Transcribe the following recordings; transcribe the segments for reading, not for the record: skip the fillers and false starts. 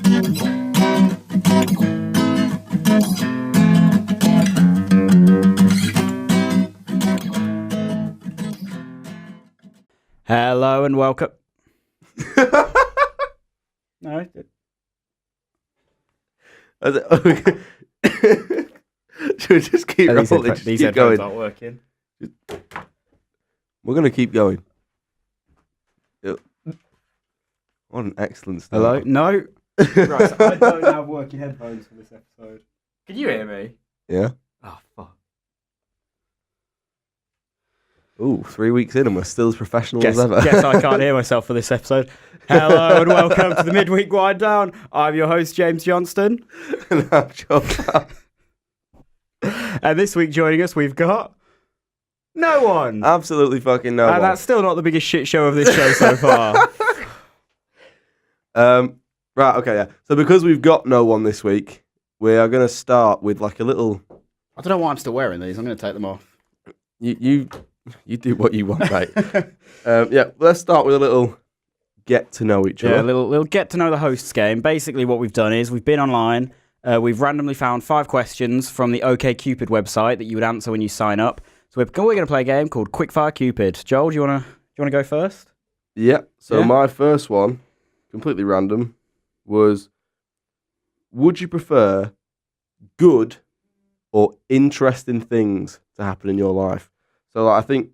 Hello and welcome. No, I did. Should we just keep rolling? These headphones aren't working. We're going to keep going. What an excellent start. Hello? No. Right, so I don't have working headphones for this episode. Can you hear me? Yeah. Oh, fuck. Ooh, 3 weeks in and we're still as professional as ever. Guess I can't hear myself for this episode. Hello and welcome to the Midweek Wind Down. I'm your host, James Johnston. And I'm John. And this week joining us, we've got no one. Absolutely fucking no one. And that's still not the biggest shit show of this show so far. Right, okay, yeah. So because we've got no one this week, we are going to start with like a little... I don't know why I'm still wearing these. I'm going to take them off. You do what you want, mate. Yeah, let's start with a little get to know each other. Yeah, a little get to know the hosts game. Basically what we've done is we've been online, we've randomly found 5 questions from the Cupid website that you would answer when you sign up. So we're going to play a game called Quickfire Cupid. Joel, do you want to go first? Yeah, so my first one, completely random, was would you prefer good or interesting things to happen in your life? So like, I think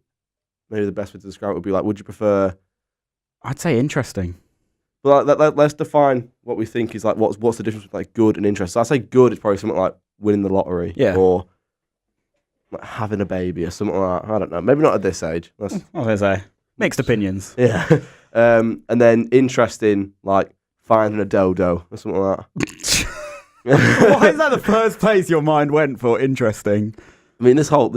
maybe the best way to describe it would be like, would you prefer... I'd say interesting. Well, let's define what we think is like, what's the difference between like good and interesting. So I'd say good is probably something like winning the lottery or like having a baby or something like that. I don't know. Maybe not at this age. I was going to say, mixed opinions. Yeah. And then interesting, like finding a dodo or something like that. Why is that the first place your mind went for interesting? I mean, the whole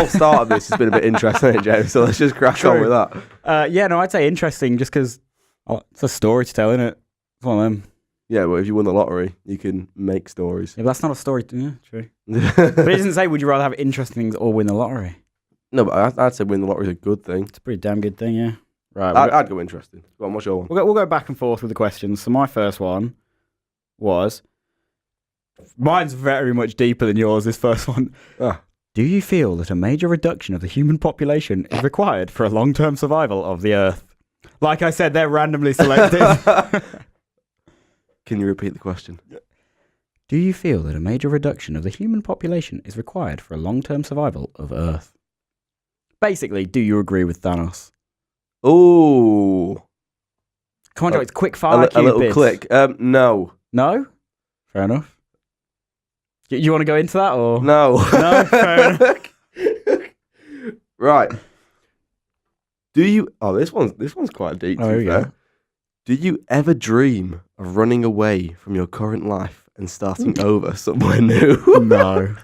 start of this has been a bit interesting, hasn't it, James? So let's just crack on with that. I'd say interesting just because it's a story to tell, isn't it? It's one of them. Yeah, well, if you win the lottery, you can make stories. Yeah, but that's not a story. Yeah, true. But it doesn't say, would you rather have interesting things or win the lottery? No, but I'd say win the lottery is a good thing. It's a pretty damn good thing, yeah. Right. I'd go interesting. Go on, what's your one? We'll go back and forth with the questions. So my first one was... Mine's very much deeper than yours, this first one. Do you feel that a major reduction of the human population is required for a long-term survival of the Earth? Like I said, they're randomly selected. Can you repeat the question? Do you feel that a major reduction of the human population is required for a long-term survival of Earth? Basically, do you agree with Thanos? Ooh. Come on, Joe, it's Quickfire Cupid. A little click. No. No? Fair enough. You want to go into that or no? No, fair enough. Right. Do you? Oh, this one's quite deep. Oh, yeah. Do you ever dream of running away from your current life and starting over somewhere new? No.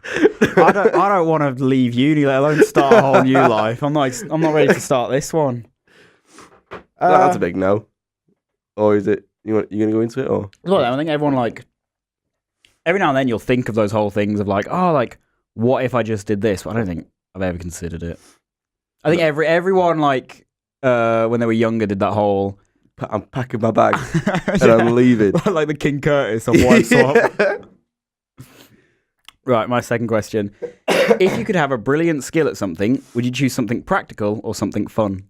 I don't want to leave uni, let alone start a whole new life. I'm not ready to start this one. That's a big no. Or is it? You gonna go into it or? Well, I think everyone every now and then you'll think of those whole things of what if I just did this? But I don't think I've ever considered it. I think everyone when they were younger did that whole I'm packing my bag and I'm leaving. Like the King Curtis on White Swap. Right, my second question. If you could have a brilliant skill at something, would you choose something practical or something fun?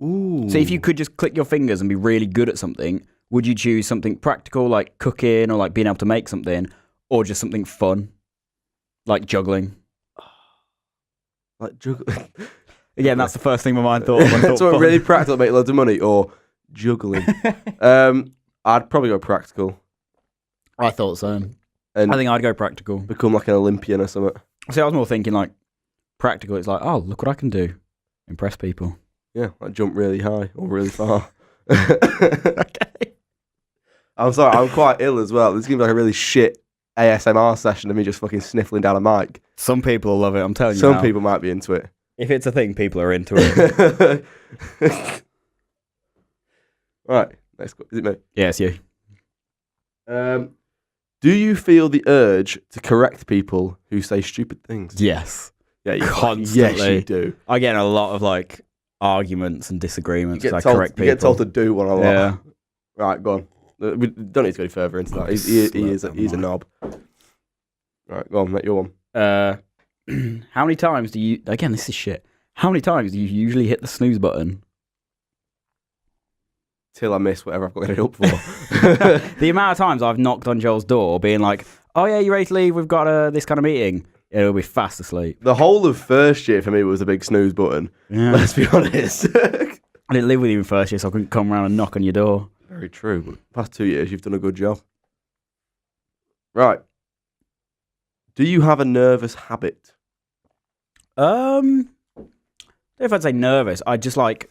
Ooh. So if you could just click your fingers and be really good at something, would you choose something practical like cooking or like being able to make something, or just something fun like juggling? Like juggling? Again, that's the first thing my mind thought of. So really practical, make loads of money, or juggling? I'd probably go practical. I thought so. And I think I'd go practical. Become like an Olympian or something. See, I was more thinking like practical. It's like, oh, look what I can do. Impress people. Yeah, like jump really high or really far. Okay. I'm sorry, I'm quite ill as well. This is going to be like a really shit ASMR session of me just fucking sniffling down a mic. Some people will love it, I'm telling you. Some people might be into it. If it's a thing, people are into it. Right, next question. Is it me? Yeah, it's you. Do you feel the urge to correct people who say stupid things? Yes. Yeah, you constantly. Yes, you do. I get in a lot of arguments and disagreements. You get told to do one a lot. Yeah. Right, go on. We don't need to go any further into that. He's a knob. Right, go on, make your one. How many times do you... Again, this is shit. How many times do you usually hit the snooze button? Till I miss whatever I've got it up for. The amount of times I've knocked on Joel's door being like, oh yeah, you ready to leave? We've got this kind of meeting. It'll be fast asleep. The whole of first year for me was a big snooze button. Yeah. Let's be honest. I didn't live with you in first year, so I couldn't come around and knock on your door. Very true. But past 2 years, you've done a good job. Right. Do you have a nervous habit? I don't know if I'd say nervous. I just like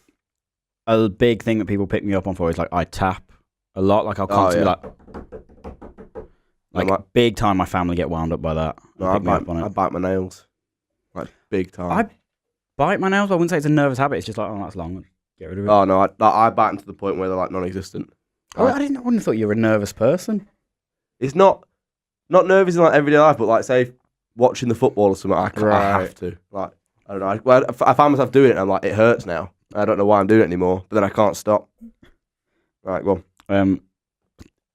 a big thing that people pick me up on for is like I tap a lot. Like I'll constantly like big time. My family get wound up by that. No, I bite my nails, like big time. I bite my nails. I wouldn't say it's a nervous habit. It's just like, oh, that's long. Get rid of it. Oh no, I bite them to the point where they're like non-existent. Oh, I wouldn't have thought you were a nervous person. It's not nervous in like everyday life, but like say watching the football or something, I have to. Like I don't know. I find myself doing it, and I'm like, it hurts now. I don't know why I'm doing it anymore, but then I can't stop. Right, go on.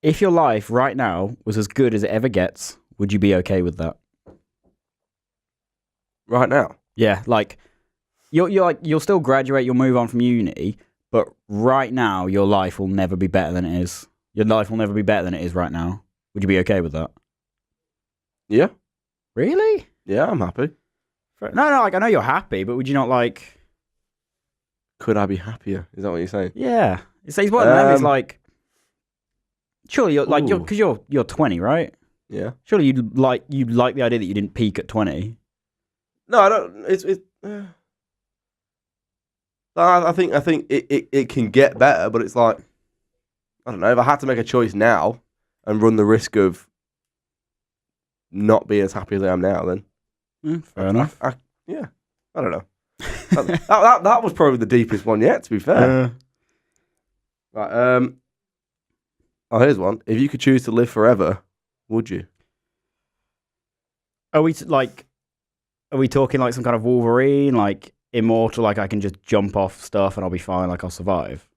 If your life right now was as good as it ever gets, would you be okay with that? Right now? Yeah, like you'll still graduate, you'll move on from uni, but right now your life will never be better than it is. Your life will never be better than it is right now. Would you be okay with that? Yeah. Really? Yeah, I'm happy. No, like I know you're happy, but would you not like? Could I be happier? Is that what you're saying? Yeah, it's one of them. It's like, surely you're like because you're 20, right? Yeah. Surely you'd like the idea that you didn't peak at 20. No, I don't. It's. I think it can get better, but it's like, I don't know. If I had to make a choice now and run the risk of not being as happy as I am now, then fair enough. I don't know. that was probably the deepest one yet, to be fair. Right. Oh, here's one. If you could choose to live forever, would you? Are we talking like some kind of Wolverine, like immortal, like I can just jump off stuff and I'll be fine, like I'll survive?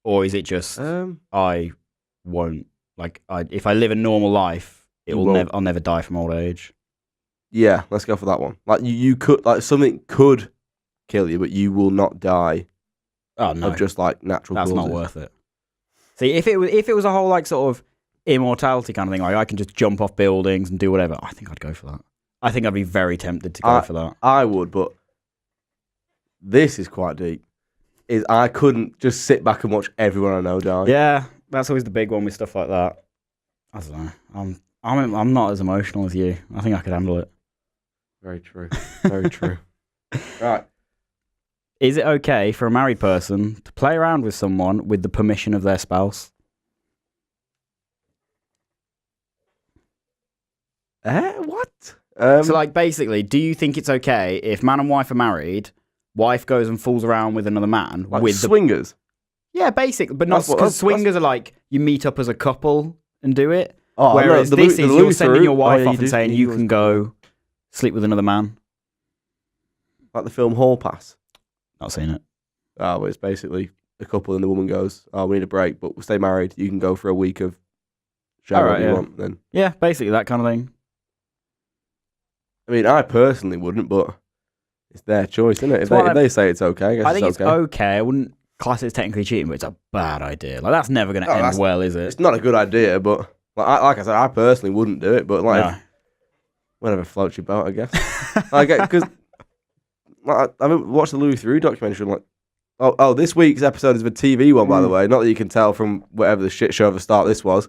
Or is it just I won't, like if I live a normal life, I'll never die from old age? Yeah, let's go for that one. Like you could, like something could kill you, but you will not die. Oh no, of just like natural causes. That's not worth it. See, if it was a whole like sort of immortality kind of thing, like I can just jump off buildings and do whatever, I think I'd go for that. I think I'd be very tempted to go for that. I would, but this is quite deep. I couldn't just sit back and watch everyone I know die. Yeah, that's always the big one with stuff like that. I don't know. I'm not as emotional as you. I think I could handle it. Very true. Very true. Right. Is it okay for a married person to play around with someone with the permission of their spouse? What? So, like, basically, do you think it's okay if man and wife are married, wife goes and fools around with another man? Like with swingers? Yeah, basically. But not because swingers are like, you meet up as a couple and do it. Oh, whereas this is you're sending your wife off and saying you can go sleep with another man. Like the film Hall Pass? Not seen it. Oh, well, it's basically a couple and the woman goes, oh, we need a break, but we'll stay married. You can go for a week of shower whatever you want. Then. Yeah, basically that kind of thing. I mean, I personally wouldn't, but it's their choice, isn't it? If they say it's okay, I think it's okay. I wouldn't class it as technically cheating, but it's a bad idea. Like, that's never going to end well, is it? It's not a good idea, but like I said, I personally wouldn't do it, but like, whatever floats your boat, I guess. Because I watched the Louis Theroux documentary, and like, this week's episode is a TV one, by the way. Not that you can tell from whatever the shit show of a start this was,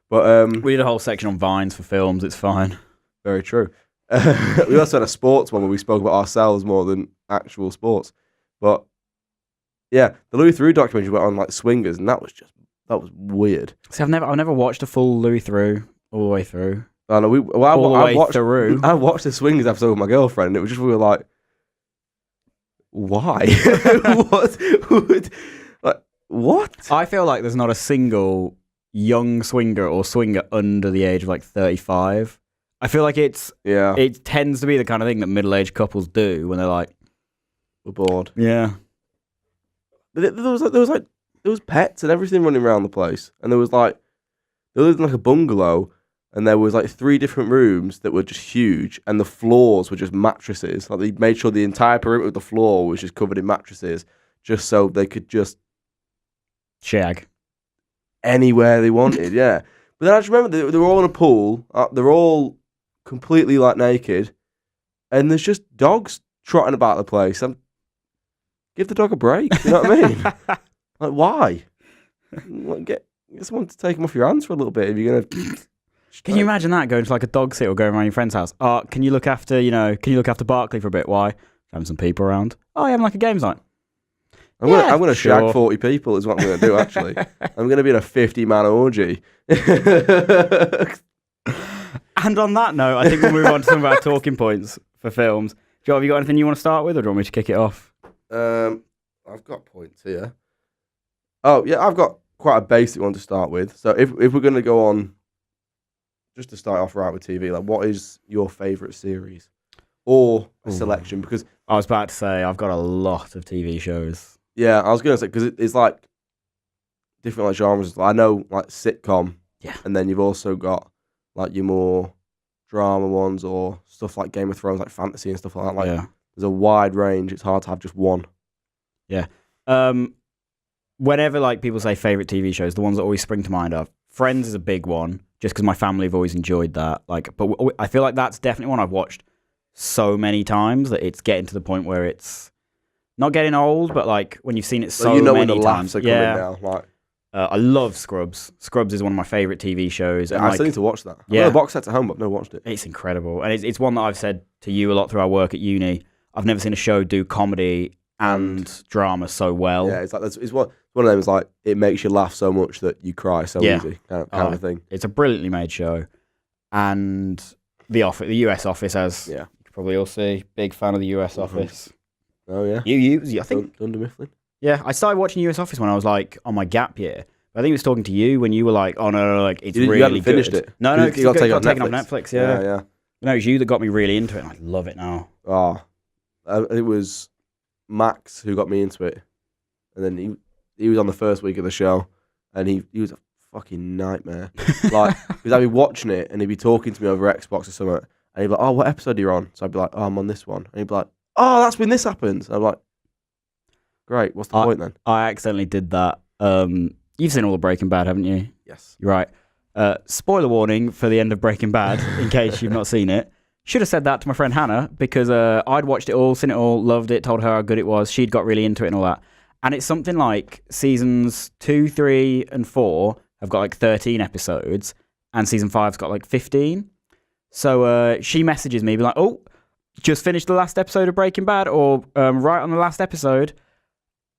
but we did a whole section on Vines for films. It's fine. Very true. We also had a sports one where we spoke about ourselves more than actual sports. But yeah, the Louis Theroux documentary went on like swingers, and that was weird. See, I've never watched a full Louis Theroux all the way through. I know I watched the swingers episode with my girlfriend, and it was just we were like, why? What? I feel like there's not a single young swinger or swinger under the age of like 35. I feel like it tends to be the kind of thing that middle-aged couples do when they're like, we're bored. Yeah. But there was like was pets and everything running around the place, and they lived in like a bungalow, and there was like 3 different rooms that were just huge, and the floors were just mattresses. Like they made sure the entire perimeter of the floor was just covered in mattresses, just so they could just shag anywhere they wanted. Yeah, but then I just remember they were all in a pool. They're all completely like naked, and there's just dogs trotting about the place. Give the dog a break. You know what I mean? Like, why? Like, get someone to take him off your hands for a little bit if you're gonna. Can you imagine that going to like a dog sit or going around your friend's house? Oh, can you look after Barkley for a bit? Why? Having some people around. Oh, you having like a games night? I'm gonna shag 40 people is what I'm gonna do. Actually, I'm gonna be in a 50-man orgy. And on that note, I think we'll move on to some of our talking points for films. Joe, have you got anything you want to start with, or do you want me to kick it off? I've got points here. Oh yeah, I've got quite a basic one to start with. So if we're gonna go on, just to start off right with TV, like what is your favourite series or a selection? Because I was about to say I've got a lot of TV shows. Yeah, I was gonna say because it's like different like genres. I know like sitcom, yeah, and then you've also got like your more drama ones or stuff like Game of Thrones, like fantasy and stuff like that. Like there's a wide range. It's hard to have just one. Yeah. Whenever like people say favorite TV shows, the ones that always spring to mind are Friends is a big one, just because my family have always enjoyed that. Like, but I feel like that's definitely one I've watched so many times that it's getting to the point where it's not getting old, but like when you've seen it so many when the times. Laughs are coming now. Like, I love Scrubs. Scrubs is one of my favorite TV shows. And I still need to watch that. I've got the box set at home, but I've never watched it. It's incredible, and it's one that I've said to you a lot through our work at uni. I've never seen a show do comedy and drama so well. Yeah, it's like it's one of them. Is like it makes you laugh so much that you cry so easy, kind of thing. It's a brilliantly made show, and the US Office, as you can probably all see, big fan of the US Office. Oh yeah, I think Dunder Mifflin. Yeah, I started watching US Office when I was like on my gap year. I think it was talking to you when you were like, "Oh no, like it's really you haven't good." Finished it? No, because it got taken off Netflix. Yeah. No, it was you that got me really into it, and I love it now. Oh, it was Max who got me into it, and then he was on the first week of the show, and he was a fucking nightmare. Like, because I'd be watching it, and he'd be talking to me over Xbox or something, and he'd be like, "Oh, what episode are you on?" So I'd be like, "Oh, I'm on this one," and he'd be like, "Oh, that's when this happens." And I'm like, "Great, what's the point then?" I accidentally did that. You've seen all of Breaking Bad, haven't you? Yes. You're right. Spoiler warning for the end of Breaking Bad, in case you've not seen it. Should have said that to my friend Hannah, because I'd watched it all, seen it all, loved it, told her how good it was. She'd got really into it and all that. And it's something like seasons 2, 3, and 4 have got like 13 episodes, and season 5's got like 15. So she messages me, be like, "Oh, just finished the last episode of Breaking Bad," or right on the last episode.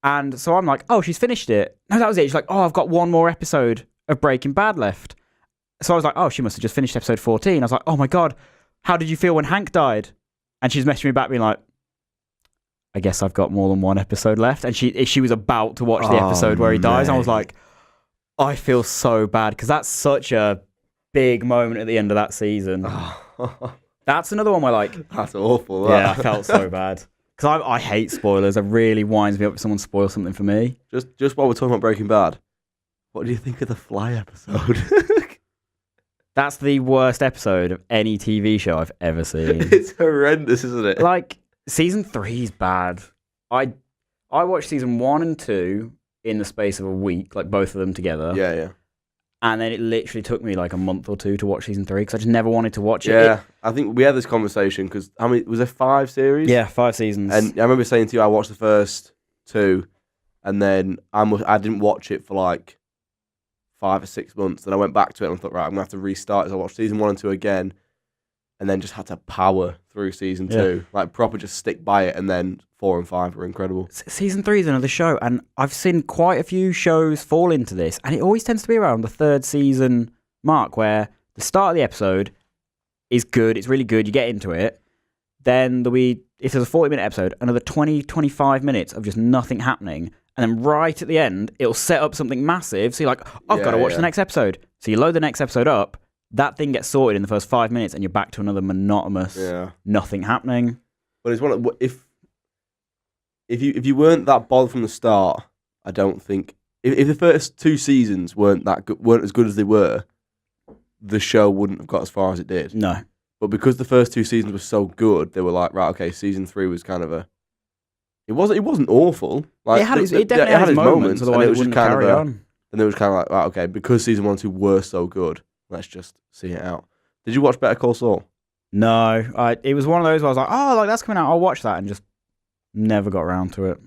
And so I'm like, "Oh, she's finished it." No, that was it. She's like, "Oh, I've got one more episode of Breaking Bad left." So I was like, "Oh, she must have just finished episode 14. I was like, "Oh my God, how did you feel when Hank died?" And she's messaging me back being like, "I guess I've got more than one episode left." And she was about to watch the episode where he dies. And I was like, I feel so bad, because that's such a big moment at the end of that season. That's another one where like... That's awful. Yeah, I felt so bad. Because I hate spoilers. It really winds me up if someone spoils something for me. Just while we're talking about Breaking Bad, what do you think of the Fly episode? That's the worst episode of any TV show I've ever seen. It's horrendous, isn't it? Like, season 3 is bad. I watched season 1 and 2 in the space of a week, like both of them together. Yeah. And then it literally took me like a month or 2 to watch season 3, because I just never wanted to watch it. Yeah, I think we had this conversation, because how many was there 5 series? Yeah, 5 seasons. And I remember saying to you, I watched the first 2, and then I didn't watch it for like 5 or 6 months. Then I went back to it and I thought, right, I'm gonna have to restart. So I watched season 1 and 2 again, and then just had to power through season 2, like proper just stick by it. And then 4 and 5 were incredible. Season 3 is another show, and I've seen quite a few shows fall into this, and it always tends to be around the 3rd season mark, where the start of the episode is good, it's really good, you get into it, then there'll be, if there's a 40-minute episode, another 20-25 minutes of just nothing happening, and then right at the end, it'll set up something massive, so you're like, I've got to watch the next episode. So you load the next episode up, that thing gets sorted in the first 5 minutes, and you're back to another monotonous, nothing happening. But it's one of, if you weren't that bothered from the start, I don't think if the first 2 seasons weren't as good as they were, the show wouldn't have got as far as it did. No. But because the first 2 seasons were so good, they were like, right, okay, season 3 was kind of a. It wasn't awful. Like, it definitely had its moments, and otherwise it was it just wouldn't kind carry of on. And it was kind of like, right, okay, because season 1 and 2 were so good, let's just see it out. Did you watch Better Call Saul? No, it was one of those where I was like, oh, like that's coming out, I'll watch that, and just never got around to it.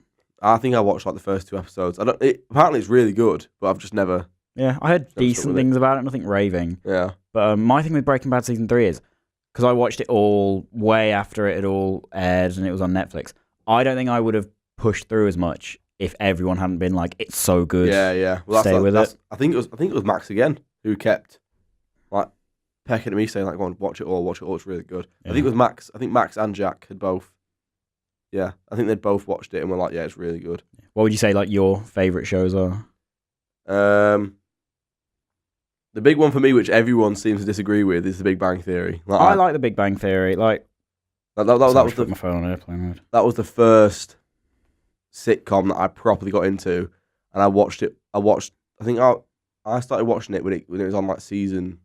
I think I watched like the first 2 episodes. Apparently it's really good, but I've just never. Yeah, I heard decent things about it, nothing raving. Yeah. But my thing with Breaking Bad season 3 is because I watched it all way after it had all aired and it was on Netflix. I don't think I would have pushed through as much if everyone hadn't been like, "It's so good." Yeah. Well, stay with it. I think it was Max again who kept like pecking at me, saying like, "Go on, watch it all. It's really good." Yeah. I think it was Max. I think Max and Jack had both. Yeah, I think they'd both watched it and were like, "Yeah, it's really good." What would you say like your favourite shows are? The big one for me, which everyone seems to disagree with, is The Big Bang Theory. I like The Big Bang Theory. Like that was my phone on airplane mode. That was the first sitcom that I properly got into, and I watched it. I started watching it when it was on like season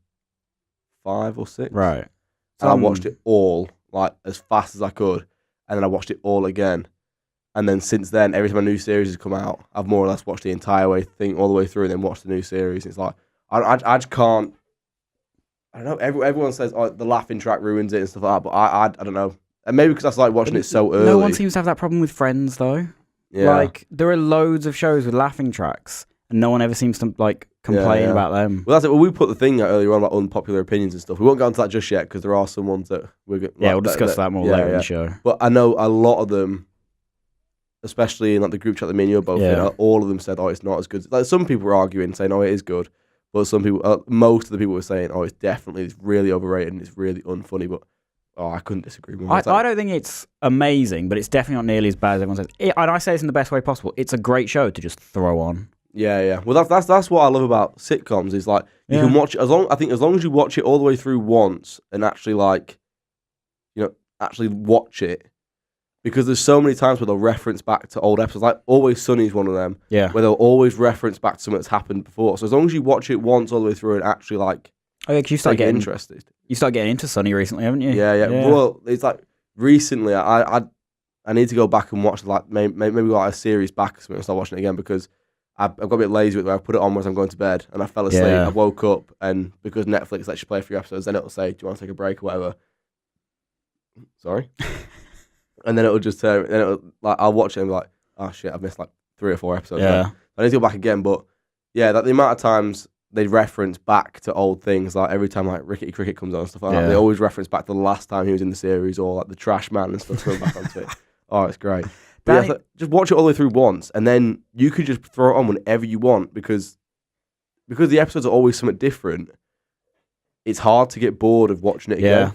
5 or 6. Right. And I watched it all like as fast as I could, and then I watched it all again. And then since then, every time a new series has come out, I've more or less watched the entire thing all the way through, and then watched the new series. It's like I just can't. I don't know. Everyone says the laughing track ruins it and stuff like that, but I don't know. And maybe because I started watching it so early. No one seems to have that problem with Friends though. Yeah. Like there are loads of shows with laughing tracks, and no one ever seems to like complain about them. Well, that's it. Well, we put the thing out earlier on about unpopular opinions and stuff. We won't get onto that just yet because there are some ones that we're going. Yeah, we'll discuss that more later in the show. But I know a lot of them, especially in like the group chat that me and you are both in, all of them said, "Oh, it's not as good." Like some people were arguing, saying, "Oh, it is good," but some people, most of the people were saying, "Oh, it's really overrated and it's really unfunny." But I couldn't disagree with that. I don't think it's amazing, but it's definitely not nearly as bad as everyone says. And I say this in the best way possible. It's a great show to just throw on. Yeah. Well, that's what I love about sitcoms. Is like you can watch it as long as you watch it all the way through once and actually actually watch it. Because there's so many times where they'll reference back to old episodes, like Always Sunny is one of them. Yeah. Where they'll always reference back to something that's happened before. So as long as you watch it once all the way through and actually like, you start getting interested. You start getting into Sunny recently, haven't you? Yeah. Well, it's like recently I need to go back and watch like maybe like a series back or something and start watching it again because I've got a bit lazy with it where I put it on as I'm going to bed and I fell asleep. I woke up and because Netflix lets you play a few episodes, then it'll say, "Do you want to take a break or whatever?" Sorry. And then it'll just I'll watch it and be like, "Oh shit, I've missed like 3 or 4 episodes." Yeah. Right? I need to go back again, but yeah, that the amount of times they reference back to old things, like every time like Rickety Cricket comes on and stuff like that, they always reference back to the last time he was in the series or like the Trash Man and stuff going back onto it. Oh, it's great. But just watch it all the way through once, and then you could just throw it on whenever you want because the episodes are always something different. It's hard to get bored of watching it again.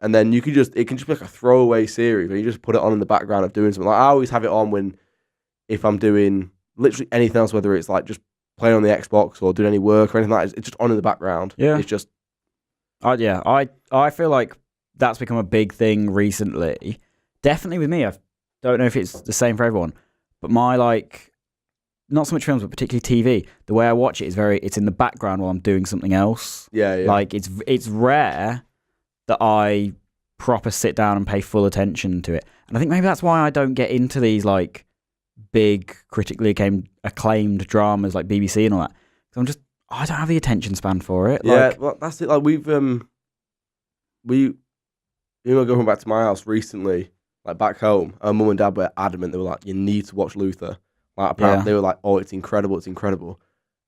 And then it can just be like a throwaway series where you just put it on in the background of doing something. Like I always have it on if I'm doing literally anything else, whether it's like just playing on the Xbox or doing any work or anything like that. It's just on in the background. Yeah. It's just. I feel like that's become a big thing recently. Definitely with me. I don't know if it's the same for everyone, but my not so much films, but particularly TV. The way I watch it is it's in the background while I'm doing something else. Yeah. Like it's rare that I proper sit down and pay full attention to it. And I think maybe that's why I don't get into these like big critically acclaimed dramas like BBC and all that. Because I don't have the attention span for it. Well, that's it. Like we were going back to my house recently, like back home. Our mum and dad were adamant. They were like, "You need to watch Luther." Like apparently they were like, "Oh, it's incredible, it's incredible,"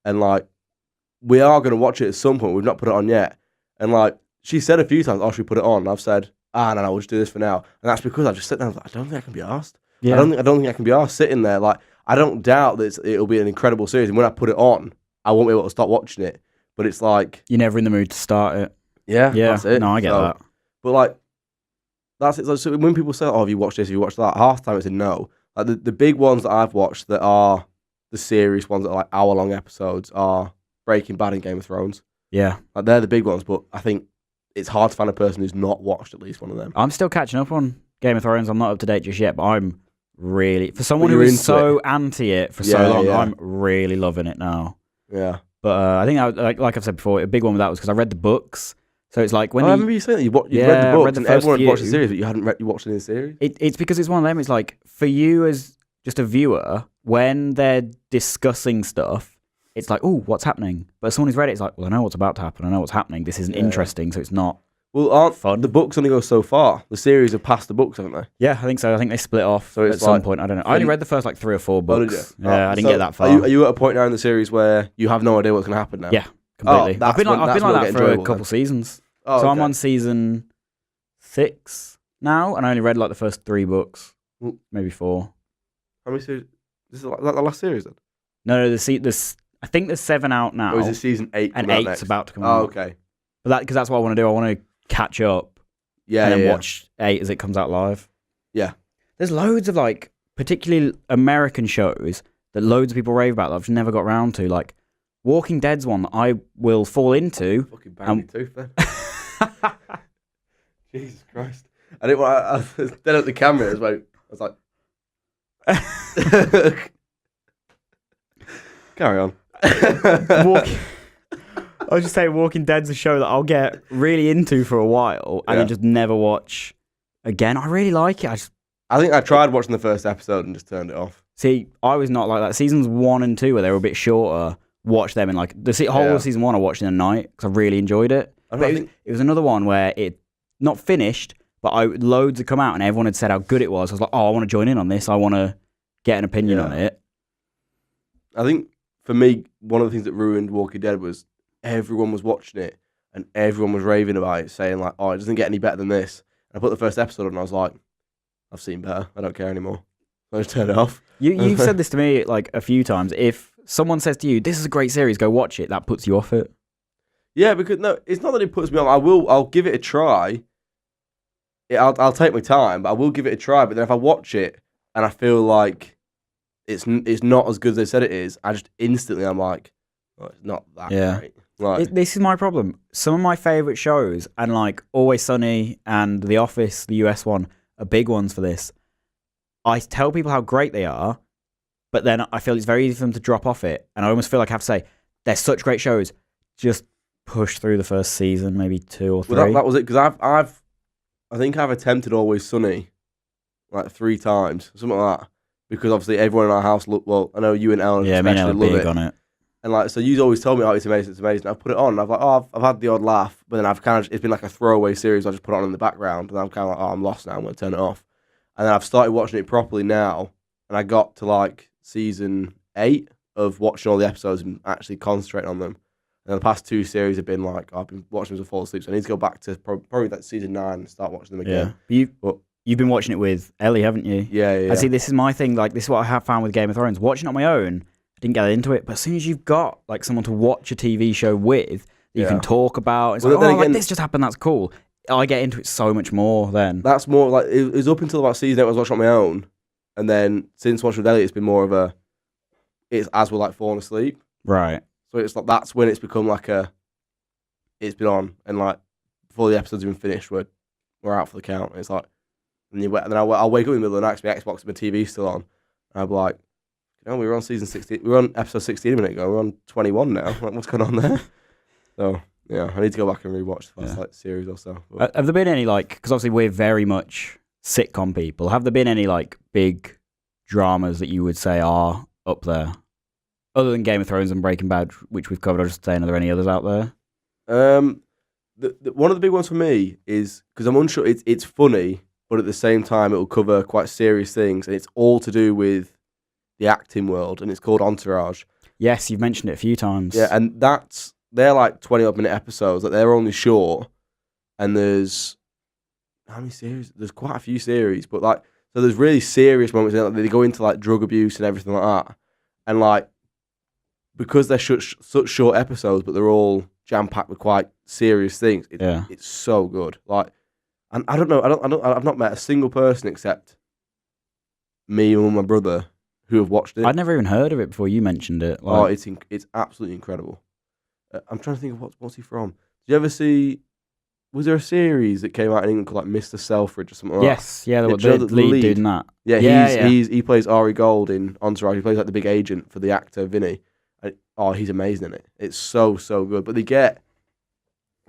and like we are going to watch it at some point. We've not put it on yet, and like. She said a few times, "Oh, should we put it on?" And I've said, no, we'll just do this for now. And that's because I just sit there and I don't think I can be asked. Yeah. I don't think I can be asked sitting there. Like, I don't doubt that it'll be an incredible series. And when I put it on, I won't be able to stop watching it. But it's like... You're never in the mood to start it. Yeah, that's it. No, I get that. But like, that's it. So when people say, "Oh, have you watched this? Have you watched that?" Half the time it's a no. Like the big ones that I've watched that are the series ones that are like hour-long episodes are Breaking Bad and Game of Thrones. Yeah. Like they're the big ones, but I think it's hard to find a person who's not watched at least one of them. I'm still catching up on Game of Thrones. I'm not up to date just yet, but I'm really, for someone But who you're was into so anti it for so Yeah, long, yeah. I'm really loving it now. Yeah. But I think, like I've said before, a big one with that was because I read the books. So it's like when I remember you saying that you'd read the I books read the and first everyone had watched the few. series, but you hadn't you watched any of the series? It's because it's one of them. It's like, for you as just a viewer, when they're discussing stuff, it's like, oh, what's happening? But as someone who's read it, it's like, well, I know what's about to happen. I know what's happening. This isn't interesting, so it's not. Well, aren't fun. The books only go so far? The series have passed the books, haven't they? Yeah, I think so. I think they split off So it's at some like- point. I don't know. I only read the first like 3 or 4 Oh, did books. you? Yeah, I didn't So get that far. Are you at a point now in the series where you have no idea what's going to happen now? Yeah, completely. that's I've been when- like that's when it'll that get for a enjoyable couple then. seasons. Oh, So I'm okay. on season 6 now, and I only read like the first 3 books, Well- maybe 4. How many series? This is like the last series then? No, I think there's 7 out now, Or is it season 8? and coming out 8's next? about to come Oh, out. okay. But because that's what I want to do. I want to catch up Yeah, and then yeah. watch 8 as it comes out live. Yeah. There's loads of like, particularly American shows that loads of people rave about that I've just never got around to. Like Walking Dead's one that I will fall into. Fucking bang your tooth then. Jesus Christ. I didn't want. I was dead at the camera as well. I was like, carry on. I was just saying, Walking Dead's a show that I'll get really into for a while and then just never watch again. I really like it. I think I tried watching the first episode and just turned it off. See, I was not like that. Seasons 1 and 2, where they were a bit shorter, watched them in like the whole of season 1 I watched in a night because I really enjoyed it. But it was another one where it not finished, but loads had come out and everyone had said how good it was. I was like, oh, I want to join in on this. I want to get an opinion on it. I think for me, one of the things that ruined Walking Dead was everyone was watching it and everyone was raving about it, saying like, "Oh, it doesn't get any better than this." And I put the first episode on and I was like, "I've seen better. I don't care anymore." So I just turned it off. You've said this to me like a few times. If someone says to you, "This is a great series, go watch it," that puts you off it. Yeah, because no, it's not that it puts me off. I'll give it a try. I'll take my time, but I will give it a try. But then if I watch it and I feel like it's not as good as they said it is, I just instantly I'm like, oh, it's not that great. Like, This is my problem. Some of my favourite shows, and like Always Sunny and The Office, the US one, are big ones for this. I tell people how great they are, but then I feel it's very easy for them to drop off it. And I almost feel like I have to say, they're such great shows. Just push through the first season, maybe 2 or 3. well, that was it, because I think I've attempted Always Sunny like 3 times, something like that. Because obviously everyone in our house I know you and Ellen me and especially Ellen love big it. on it. And like, so you've always told me, oh, it's amazing, it's amazing. I've put it on, and I've like, oh, I've had the odd laugh, but then it's been like a throwaway series. I just put it on in the background, and I'm kind of like, oh, I'm lost now. I'm going to turn it off. And then I've started watching it properly now, and I got to like season 8 of watching all the episodes and actually concentrating on them. And the past 2 series have been like, I've been watching them to fall asleep, so I need to go back to probably like season 9 and start watching them again. Yeah. You've been watching it with Ellie, haven't you? Yeah. I see. This is my thing. Like, this is what I have found with Game of Thrones. Watching it on my own, I didn't get into it. But as soon as you've got like someone to watch a TV show with, that you can talk about, it's like this just happened. That's cool. I get into it so much more then. That's more like it was up until about season 8 I was watching on my own, and then since watching with Ellie, it's been more of it's as we're like falling asleep. Right. So it's like that's when it's become like it's been on, and like before the episodes have been finished, we're out for the count. And it's like, and then I'll wake up in the middle of the night, 'cause my Xbox and my TV's still on, and I'll be like, we were on season 16, we were on episode 16 a minute ago, we're on 21 now. Like, what's going on there? So yeah, I need to go back and rewatch the first like series or so. But have there been any like? Because obviously we're very much sitcom people. Have there been any like big dramas that you would say are up there, other than Game of Thrones and Breaking Bad, which we've covered? I was just saying, are there any others out there? One of the big ones for me is because I'm unsure. It's funny, but at the same time, it will cover quite serious things, and it's all to do with the acting world, and it's called Entourage. Yes, you've mentioned it a few times. Yeah, and they're like 20-odd minute episodes. Like they're only short, and there's how many series? There's quite a few series, but like so there's really serious moments. Like, they go into like drug abuse and everything like that, and like because they're such short episodes, but they're all jam packed with quite serious things. It's so good. Like, and I don't know. I've not met a single person except me and my brother who have watched it. I'd never even heard of it before you mentioned it. Like, it's absolutely incredible. I'm trying to think of what's he from. Did you ever see was there a series that came out in England called like Mr. Selfridge or something like that? Yes, yeah, the lead dude in that. Yeah, he plays Ari Gold in Entourage. He plays like the big agent for the actor Vinny. And, he's amazing in it. It's so good. But they get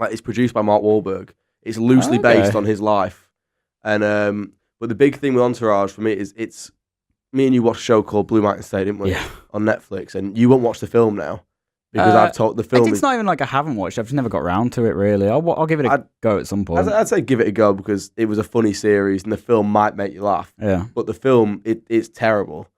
it's produced by Mark Wahlberg. It's loosely based on his life, and but the big thing with Entourage for me is it's me and you watched a show called Blue Mountain State, didn't we? Yeah. On Netflix, and you won't watch the film now because I've told the film. It's not even like I haven't watched. I've just never got round to it really. I'll give it a go at some point. I'd say give it a go because it was a funny series and the film might make you laugh. Yeah. But the film it's terrible,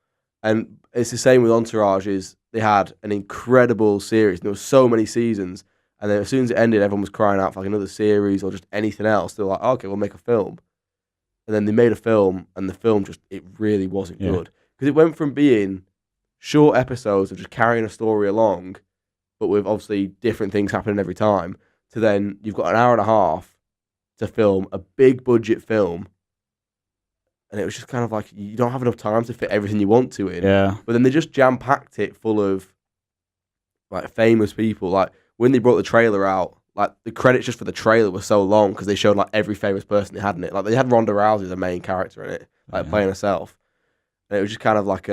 and it's the same with Entourage. Is they had an incredible series. And there were so many seasons, and then as soon as it ended, everyone was crying out for like another series or just anything else. They were like, okay, we'll make a film. And then they made a film, and the film it really wasn't good. Because it went from being short episodes of just carrying a story along, but with obviously different things happening every time, to then you've got an hour and a half to film a big budget film. And it was just kind of like, you don't have enough time to fit everything you want to in. Yeah. But then they just jam-packed it full of like famous people. Like when they brought the trailer out, like the credits just for the trailer were so long because they showed like every famous person they had in it. Like they had Ronda Rousey, the main character in it, like playing herself. And it was just kind of like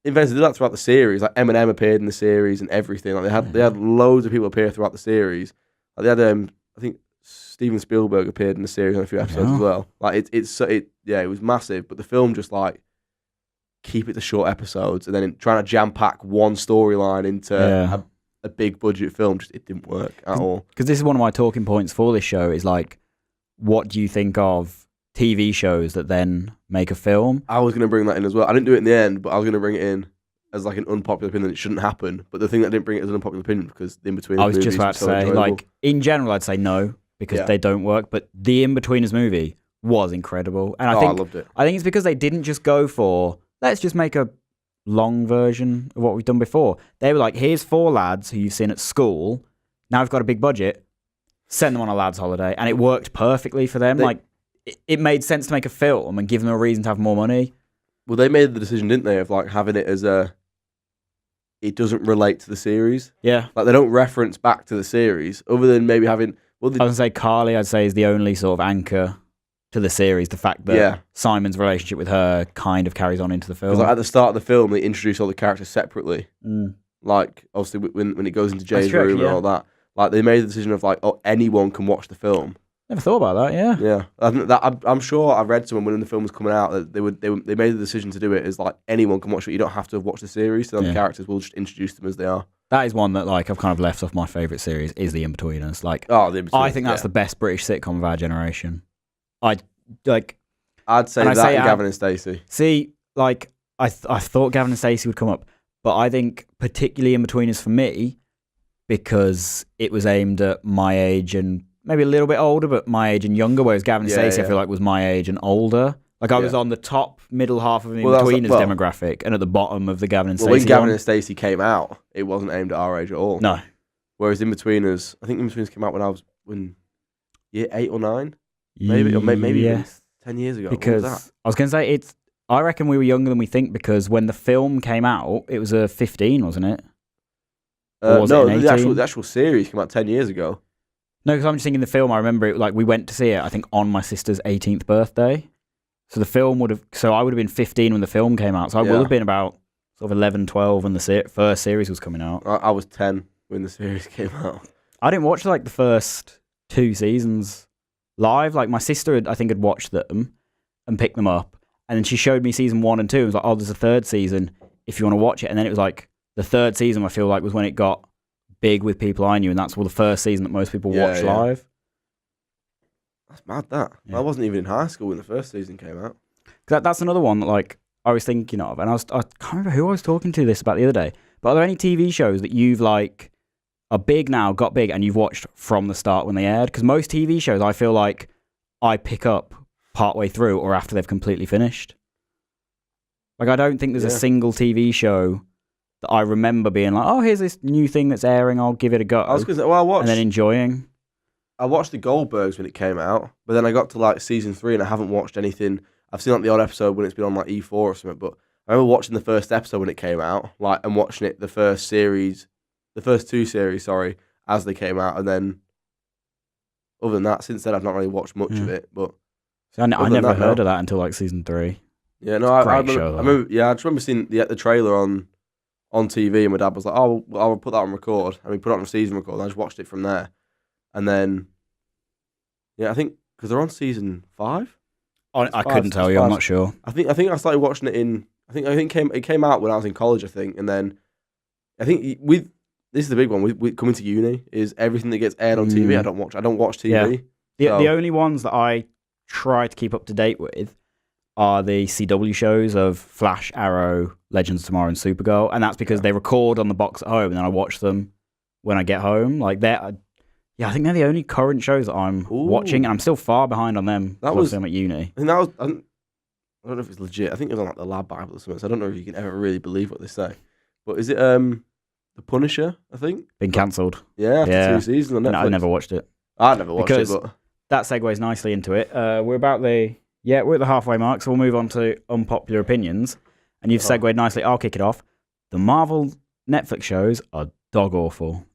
Inventors did that throughout the series. Like Eminem appeared in the series and everything. Like they had loads of people appear throughout the series. Like they had I think Steven Spielberg appeared in the series on a few episodes as well. Like it was massive. But the film just like keep it to short episodes and then trying to jam pack one storyline into a big budget film, it didn't work at all. Because this is one of my talking points for this show is like, what do you think of TV shows that then make a film? I was going to bring that in as well. I didn't do it in the end, but I was going to bring it in as like an unpopular opinion that it shouldn't happen. But the thing that didn't bring it as an unpopular opinion because the Inbetweeners. I was just about to say, enjoyable. like in general, I'd say no because they don't work. But the Inbetweeners movie was incredible, and I loved it. I think it's because they didn't just go for let's just make a long version of what we've done before. They were like, here's 4 lads who you've seen at school. Now we've got a big budget. Send them on a lads' holiday, and it worked perfectly for them. It made sense to make a film and give them a reason to have more money. Well, they made the decision, didn't they, of like having it as it doesn't relate to the series. Yeah, like they don't reference back to the series other than maybe having. Well, I would say Carly, I'd say, is the only sort of anchor to the series. The fact that Simon's relationship with her kind of carries on into the film. Like at the start of the film, they introduce all the characters separately. Like obviously when it goes into Jay's room and all that. Like they made the decision of like, anyone can watch the film. Never thought about that. Yeah. I'm sure I read someone when the film was coming out that they made the decision to do it as like anyone can watch it. You don't have to have watched the series. So the characters will just introduce them as they are. That is one that like I've kind of left off my favourite series is The Inbetweeners. Like, the Inbetweeners, I think that's the best British sitcom of our generation. I'd say that and Gavin and Stacey. See, like I thought Gavin and Stacey would come up, but I think particularly Inbetweeners for me because it was aimed at my age and maybe a little bit older, but my age and younger. Whereas Gavin and Stacey, I feel like was my age and older. Like I was on the top middle half of the Inbetweeners demographic and at the bottom of the Gavin and Stacey. When Gavin and Stacey came out, it wasn't aimed at our age at all. No. Whereas Inbetweeners, I think Inbetweeners came out when I was year 8 or 9. Maybe even 10 years ago. Because what was that? I was going to say, I reckon we were younger than we think because when the film came out, it was a 15, wasn't it? No, the actual series came out 10 years ago. No, because I'm just thinking the film, I remember it, like we went to see it, I think on my sister's 18th birthday. So the film I would have been 15 when the film came out. So I would have been about sort of 11, 12 when the first series was coming out. I was 10 when the series came out. I didn't watch like the first 2 seasons live. Like my sister had watched them and picked them up, and then she showed me season 1 and 2 and was like, oh, there's a 3rd season if you want to watch it. And then it was like the 3rd season I feel like was when it got big with people I knew, and that's the first season that most people watch live. That's mad that. I wasn't even in high school when the first season came out. That's another one that like I was thinking of, and I can't remember who I was talking to this about the other day, but are there any TV shows that you've like are big now, got big, and you've watched from the start when they aired? Because most TV shows I feel like I pick up partway through or after they've completely finished. Like I don't think there's a single TV show that I remember being like, oh, here's this new thing that's airing, I'll give it a go. I was going to say, and then enjoying. I watched the Goldbergs when it came out, but then I got to like season 3 and I haven't watched anything. I've seen like the odd episode when it's been on like E4 or something, but I remember watching the first episode when it came out, like, and watching it the first 2 series, as they came out, and then other than that, since then I've not really watched much of it. But I never heard of that until like season 3. Yeah, no, I remember. Yeah, I just remember seeing the trailer on TV, and my dad was like, "Oh, I'll put that on record," and we put it on season record. And I just watched it from there, and then I think because they're on season 5. I couldn't tell you. I'm not sure. I think I started watching it in. I think it came out when I was in college. I think, and then I think this is the big one. With coming to uni is everything that gets aired on TV. I don't watch TV. Yeah. The only ones that I try to keep up to date with are the CW shows of Flash, Arrow, Legends of Tomorrow, and Supergirl, and that's because they record on the box at home, and then I watch them when I get home. Like I think they're the only current shows that I'm watching, and I'm still far behind on them. I'm at uni. I think that was. I don't know if it's legit. I think it was on like the Lab Bible or something. So I don't know if you can ever really believe what they say. But is it The Punisher? I think been cancelled. Yeah, after 2 seasons on Netflix. No, I never watched it. I never watched it, but that segues nicely into it. We're at the halfway mark, so we'll move on to unpopular opinions. And you've segued nicely. I'll kick it off. The Marvel Netflix shows are dog awful.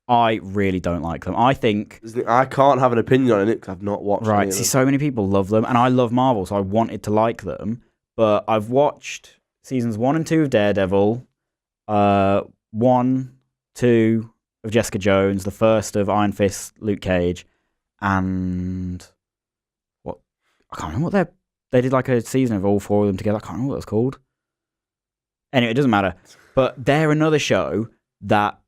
I really don't like them. I think I can't have an opinion on it because I've not watched. Right, see, so many people love them, and I love Marvel, so I wanted to like them. But I've watched seasons 1 and 2 of Daredevil, 1, 2 of Jessica Jones, the first of Iron Fist, Luke Cage, and I can't remember what they did like a season of all 4 of them together. I can't remember what it was called. Anyway, it doesn't matter. But they're another show that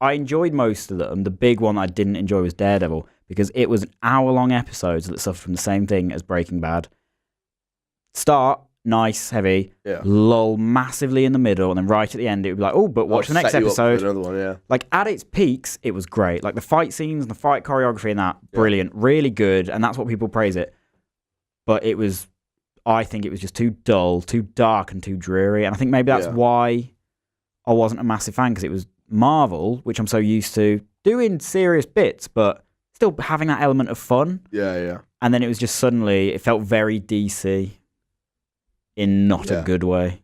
I enjoyed most of them. The big one I didn't enjoy was Daredevil because it was an hour-long episodes that suffered from the same thing as Breaking Bad. Start, nice, heavy, lull massively in the middle, and then right at the end it would be like, oh, but watch the next episode. Another one, yeah. Like, at its peaks, it was great. Like, the fight scenes and the fight choreography and that, brilliant, really good, and that's what people praise it. But I think it was just too dull, too dark, and too dreary, and I think maybe that's why I wasn't a massive fan, because it was Marvel, which I'm so used to, doing serious bits, but still having that element of fun. Yeah. And then it was just suddenly, it felt very DC in not a good way.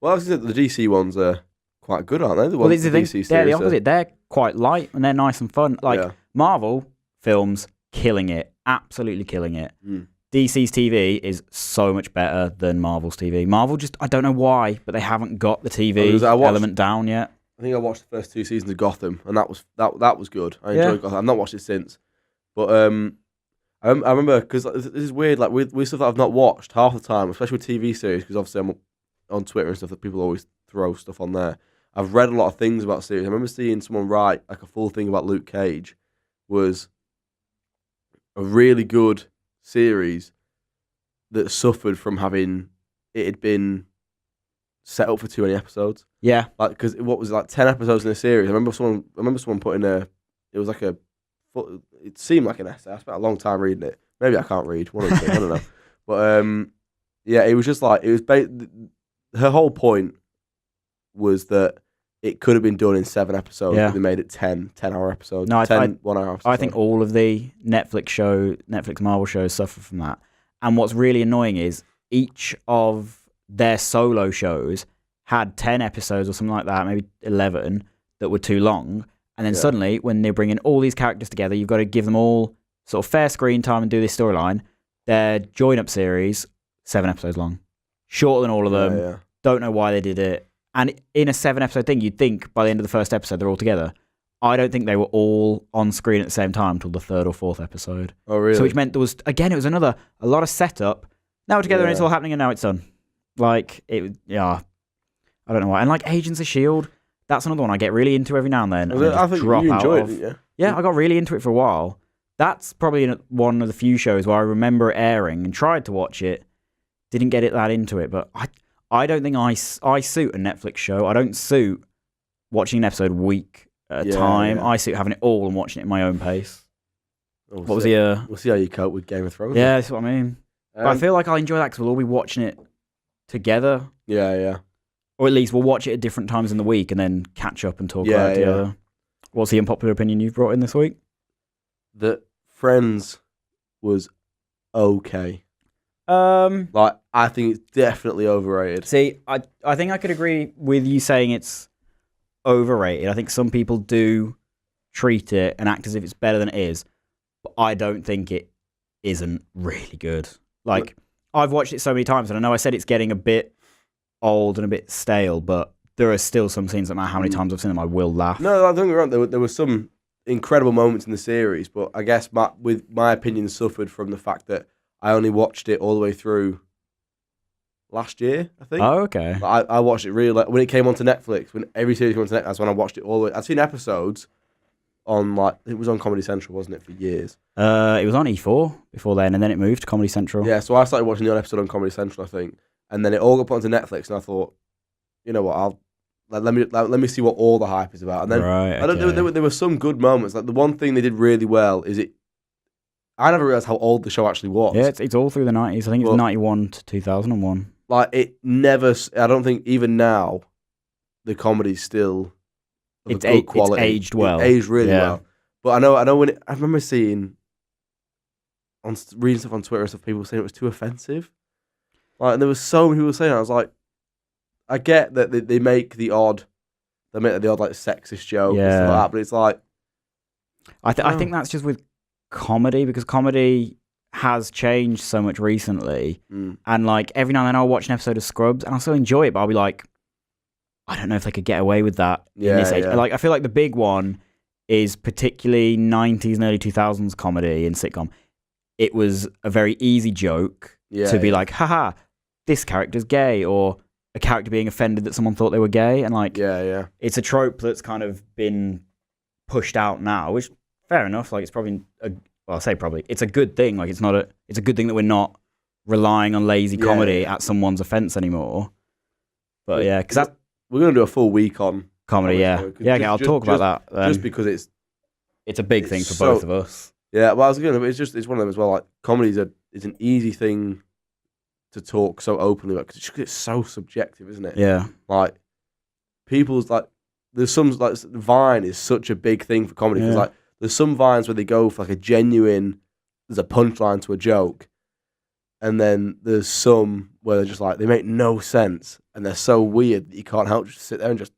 Well, I was going to say the DC ones are quite good, aren't they? The DC series, they're the opposite. They're quite light and they're nice and fun. Like, Marvel films, killing it. Absolutely killing it. DC's TV is so much better than Marvel's TV. Marvel just, I don't know why, but they haven't got the TV element down yet. I think I watched the first 2 seasons of Gotham, and that was good. I enjoyed Gotham. I've not watched it since, but I remember because this is weird. Like with stuff that I've not watched half the time, especially with TV series, because obviously I'm on Twitter and stuff that people always throw stuff on there. I've read a lot of things about series. I remember seeing someone write like a full thing about Luke Cage was a really good series that suffered from having it had been set up for too many episodes. Yeah, like because what was it, like 10 episodes in a series. I remember someone putting it was like it seemed like an essay. I spent a long time reading it. Maybe I can't read. I don't know. But it was just like her whole point was that it could have been done in 7 episodes, but they made it 10-hour episodes. No, 1-hour episodes. I think all of the Netflix Marvel shows suffer from that. And what's really annoying is each of their solo shows had 10 episodes or something like that, maybe 11, that were too long. And then suddenly, when they bring in all these characters together, you've got to give them all sort of fair screen time and do this storyline. Their join-up series, 7 episodes long. Shorter than all of them. Yeah. Don't know why they did it. And in a 7-episode thing, you'd think by the end of the first episode, they're all together. I don't think they were all on screen at the same time until the 3rd or 4th episode. Oh, really? So which meant there was, again, it was a lot of setup. Now we're together and it's all happening and now it's done. Like, I don't know why. And like Agents of S.H.I.E.L.D., that's another one I get really into every now and then. I think you enjoyed it, yeah? Yeah, I got really into it for a while. That's probably one of the few shows where I remember it airing and tried to watch it. Didn't get that into it, but I don't think I suit a Netflix show. I don't suit watching an episode a week at a time. I suit having it all and watching it at my own pace. We'll see how you cope with Game of Thrones. Yeah, that's what I mean. But I feel like I'll enjoy that because we'll all be watching it together. Yeah. Or at least we'll watch it at different times in the week and then catch up and talk about it together. What's the unpopular opinion you've brought in this week? That Friends was okay. Like, I think it's definitely overrated. See, I think I could agree with you saying it's overrated. I think some people do treat it and act as if it's better than it is. But I don't think it isn't really good. Like, I've watched it so many times, and I know I said it's getting a bit old and a bit stale, but there are still some scenes, no matter how many times I've seen them, I will laugh. No, I don't get me wrong. There were some incredible moments in the series, but I guess my opinion suffered from the fact that I only watched it all the way through last year, I think. Oh, okay. I watched it really when it came onto Netflix. When every series came onto Netflix, that's when I watched it all the way. I'd seen episodes on it was on Comedy Central, wasn't it, for years? It was on E4 before then, and then it moved to Comedy Central. Yeah, so I started watching the episode on Comedy Central, I think, and then it all got put onto Netflix, and I thought, you know what, let me see what all the hype is about. And then there were some good moments. Like the one thing they did really well is I never realized how old the show actually was. Yeah, it's all through the 90s. I think it's 91 to 2001. Like it never. I don't think even now, the comedy's still of a good quality. It's aged well. It aged really well. But I know when I remember seeing reading stuff on Twitter and stuff, people saying it was too offensive. Like, and there was so many people saying it. I was like, I get that they make the odd like sexist joke and stuff like that, but it's like I think that's just with comedy, because comedy has changed so much recently, and like every now and then I'll watch an episode of Scrubs and I'll still enjoy it, but I'll be like, I don't know if they could get away with that in this age. Like, I feel like the big one is particularly 90s and early 2000s comedy and sitcom. It was a very easy joke to be like, haha, this character's gay, or a character being offended that someone thought they were gay, and like, it's a trope that's kind of been pushed out now, which fair enough. Like, it's probably I say probably, it's a good thing. Like, it's a good thing that we're not relying on lazy comedy at someone's offense anymore. But yeah, because we're gonna do a full week on comedy. I'll talk about that. Just because it's a big thing for both of us. Yeah, well, it's one of them as well. Like, comedy is an easy thing to talk so openly about, because it's so subjective, isn't it? Yeah. Like, people's there's some Vine is such a big thing for comedy, because like there's some Vines where they go for like there's a punchline to a joke, and then there's some where they're just like, they make no sense and they're so weird that you can't help just sit there and just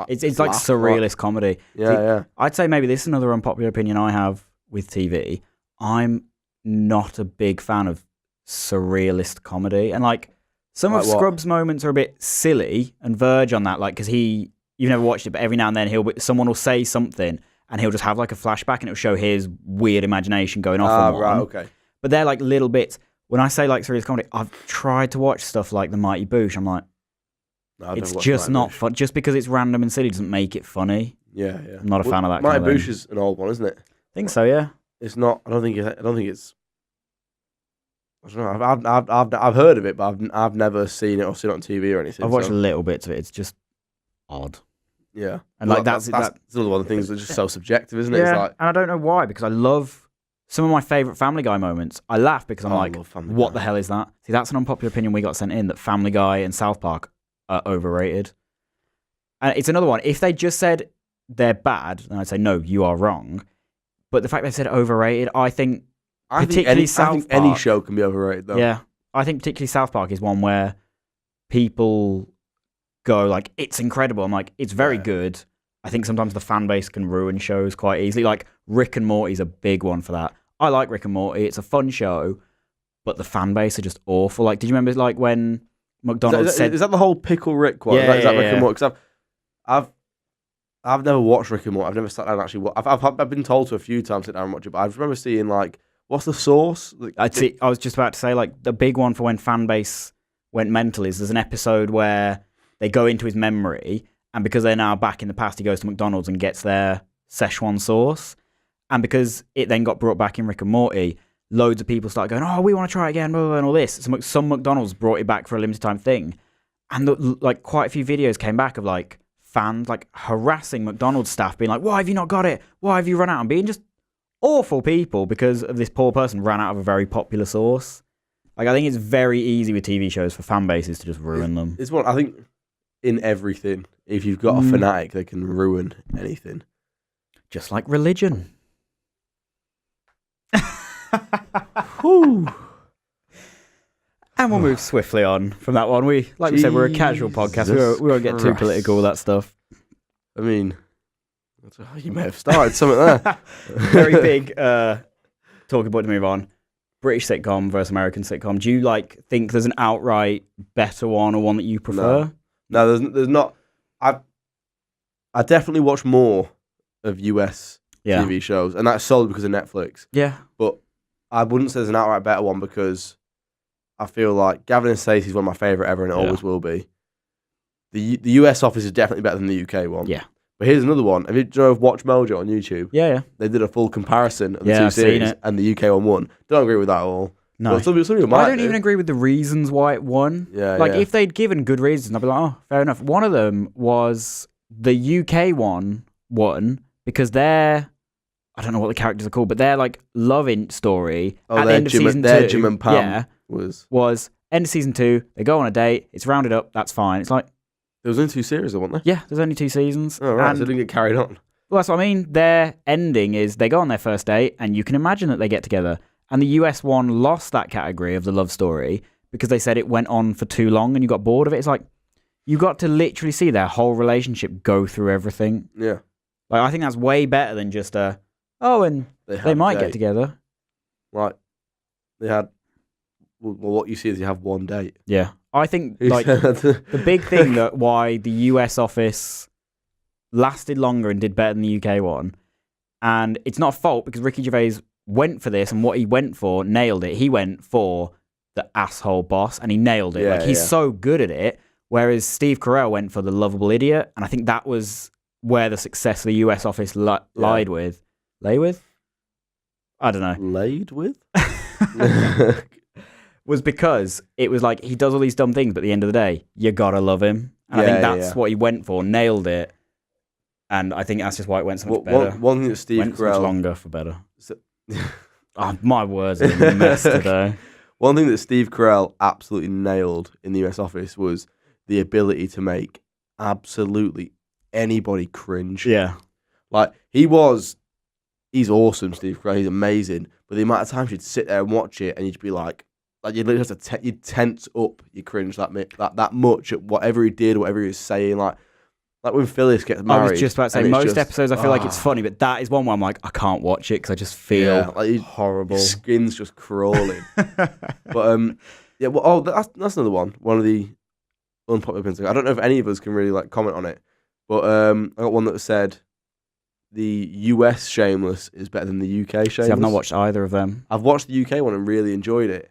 it's like surrealist comedy. Yeah. I'd say maybe this is another unpopular opinion I have with TV. I'm not a big fan of surrealist comedy, and like some of Scrubs' moments are a bit silly and verge on that, like, because you've never watched it, but every now and then someone will say something and he'll just have like a flashback and it'll show his weird imagination going off on one. Right, okay. But they're like little bits. When I say like surrealist comedy, I've tried to watch stuff like The Mighty Boosh. I'm like, it's just not fun. Just because it's random and silly doesn't make it funny. Yeah. I'm not a fan of that. Mighty Boosh is an old one, isn't it? I think so. Yeah. It's not. I don't think it's. I don't know. I've heard of it, but I've never seen it or seen it on TV or anything. I've watched little bits of it. It's just odd. Yeah, and like that's another one of the things that's just so subjective, isn't it? Yeah, it's like, and I don't know why, because I love some of my favourite Family Guy moments. I laugh because I'm like, what the hell is that? See, that's an unpopular opinion we got sent in, that Family Guy and South Park are overrated. And it's another one. If they just said they're bad, then I'd say, no, you are wrong. But the fact they said overrated, I think any show can be overrated, though. Yeah, I think particularly South Park is one where people go like, it's incredible. I'm like, it's very good. I think sometimes the fan base can ruin shows quite easily. Like, Rick and Morty's a big one for that. I like Rick and Morty. It's a fun show, but the fan base are just awful. Like, did you remember like when McDonald's said... Is that the whole Pickle Rick one? Yeah, is that Rick and Morty? Because I've never watched Rick and Morty. I've never sat down and actually... I've been told to a few times to sit down and watch it, but I remember seeing like, what's the source? I was just about to say, like, the big one for when fan base went mental is there's an episode where they go into his memory, and because they're now back in the past, he goes to McDonald's and gets their Szechuan sauce. And because it then got brought back in Rick and Morty, loads of people started going, oh, we want to try it again, blah, blah, blah, and all this. Some McDonald's brought it back for a limited time thing. And like quite a few videos came back of like fans like harassing McDonald's staff, being like, why have you not got it? Why have you run out? And being just awful people because of this poor person ran out of a very popular sauce. Like, I think it's very easy with TV shows for fan bases to just ruin them. It's one, I think, in everything, if you've got a fanatic, they can ruin anything. Just like religion. Whew. And we'll move swiftly on from that one. We said, we're a casual podcast. We won't get too political with that stuff. I mean, You may have started something there. Very big talking point to move on. British sitcom versus American sitcom. Do you think there's an outright better one or one that you prefer? No, there's not. I definitely watch more of US TV shows, and that's solely because of Netflix. Yeah. But I wouldn't say there's an outright better one because I feel like Gavin and Stacey is one of my favourite ever, and it always will be. The US Office is definitely better than the UK one. Yeah. But here's another one. Have you know of Watch Mojo on YouTube? Yeah. They did a full comparison of the two I've seen series, it. and the UK one won. Don't agree with that at all. No. Well, some people might I don't even agree with the reasons why it won. Yeah. If they'd given good reasons, I'd be like, oh, fair enough. One of them was the UK one won because I don't know what the characters are called, but their love story at the end of season 2. Jim and Pam was end of season 2. They go on a date. It's rounded up. That's fine. It's like there was only 2 series, weren't there? Yeah, there's only 2 seasons. Oh right, so it didn't get carried on. Well, that's what I mean. Their ending is they go on their first date, and you can imagine that they get together. And the US one lost that category of the love story because they said it went on for too long, and you got bored of it. It's like you got to literally see their whole relationship go through everything. Yeah. I think that's way better than just and they might get together. Right. They had. Well, what you see is you have one date. Yeah. I think the big thing that why the US Office lasted longer and did better than the UK one, and it's not a fault because Ricky Gervais went for this, and what he went for nailed it. He went for the asshole boss, and he nailed it. Yeah, he's so good at it. Whereas Steve Carell went for the lovable idiot, and I think that was where the success of the US Office lied with. Lay with? I don't know. Laid with? Was because it was he does all these dumb things, but at the end of the day, you gotta love him. And I think that's what he went for, nailed it. And I think that's just why it went so much better. One thing that Steve went Carell... so much longer for better. My words are a mess today. One thing that Steve Carell absolutely nailed in the US Office was the ability to make absolutely anybody cringe. Yeah. He's awesome, Steve Carell. He's amazing. But the amount of times you'd sit there and watch it and you'd be you'd literally have to you'd tense up your cringe that much at whatever he did, whatever he was saying. Like when Phyllis gets married. I was just about to say, most episodes I feel like it's funny, but that is one where I'm I can't watch it because I just feel horrible. Your skin's just crawling. But that's another one. One of the unpopular opinions. I don't know if any of us can really comment on it, but I got one that said the US Shameless is better than the UK Shameless. See, I've not watched either of them. I've watched the UK one and really enjoyed it.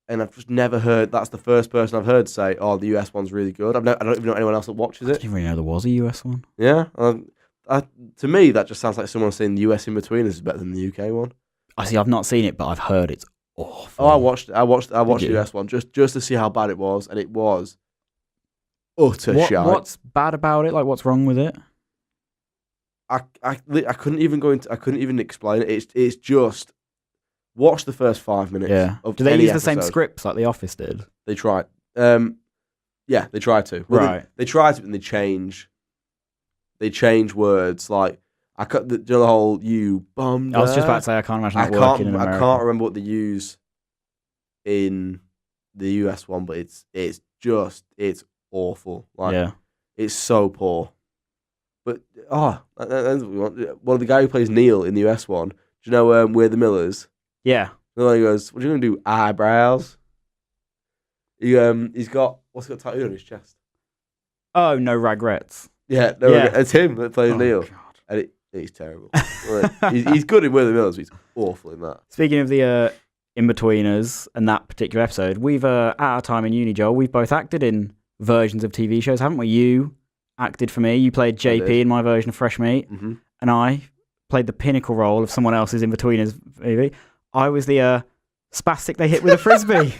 And I've just never heard, that's the first person I've heard say, the US one's really good. I don't even know anyone else that watches it. I didn't really know there was a US one. Yeah. To me, that just sounds like someone saying the US Inbetweeners is better than the UK one. I see, I've not seen it, but I've heard it's awful. Oh, I watched the US one just to see how bad it was, and it was utter shite. What's bad about it? What's wrong with it? I couldn't even explain it. It's just watch the first 5 minutes. Yeah. Do they use the same scripts like The Office did? They tried. Yeah, they tried to. Well, right. They tried to, and they change words. I cut the whole "you bummed." I was just about to say I can't imagine that working in America. I can't remember what they use in the US one, but it's awful. It's so poor. But one of the guy who plays Neil in the US one. Do you know We're the Millers? Yeah. And then he goes, "What are you gonna do? Eyebrows?" He's got tattooed on his chest. Oh, no regrets. Yeah, it's him that plays Neil, God. And he's terrible. He's good in We're the Millers, but he's awful in that. Speaking of the Inbetweeners and that particular episode, we've at our time in uni, Joel, we've both acted in versions of TV shows, haven't we? You acted for me. You played JP in my version of Fresh Meat, and I played the pinnacle role of someone else's Inbetweeners movie. I was the spastic they hit with a frisbee.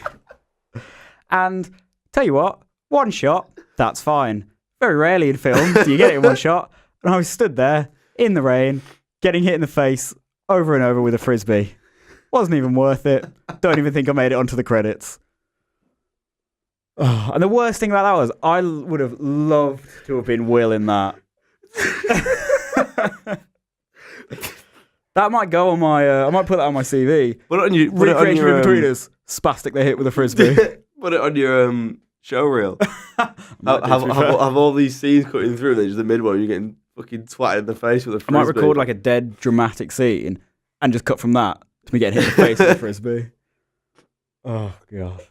And tell you what, one shot, that's fine. Very rarely in film do you get it in one shot. And I was stood there in the rain, getting hit in the face over and over with a frisbee. Wasn't even worth it. Don't even think I made it onto the credits. Oh, and the worst thing about that was I would have loved to have been Will in that. That might go on my. I might put that on my CV. Put it on your. Recreation of Inbetweeners. Spastic they hit with a frisbee. Put it on your show reel. have all these scenes cutting through, and then just the mid one, you're getting fucking twatted in the face with a I frisbee. might record like a dead dramatic scene and just cut from that to me getting hit in the face with a frisbee. Oh god.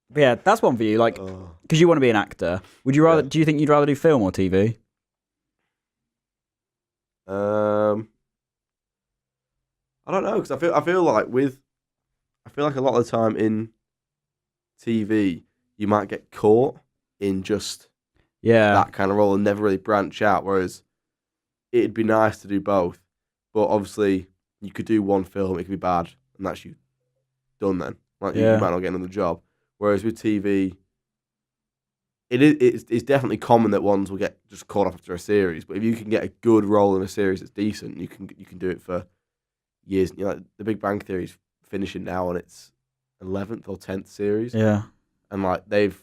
But yeah, that's one for you. Like, because you want to be an actor. Would you rather? Do you think you'd rather do film or TV? I don't know, because I feel like a lot of the time in TV you might get caught in just that kind of role and never really branch out. Whereas it'd be nice to do both, but obviously you could do one film, it could be bad, and that's you done then. Like you might not get another job. Whereas with TV, it's definitely common that ones will get just caught off after a series. But if you can get a good role in a series that's decent, you can do it for years. You know, like The Big Bang Theory is finishing now on its 11th or 10th series. Yeah. And like it's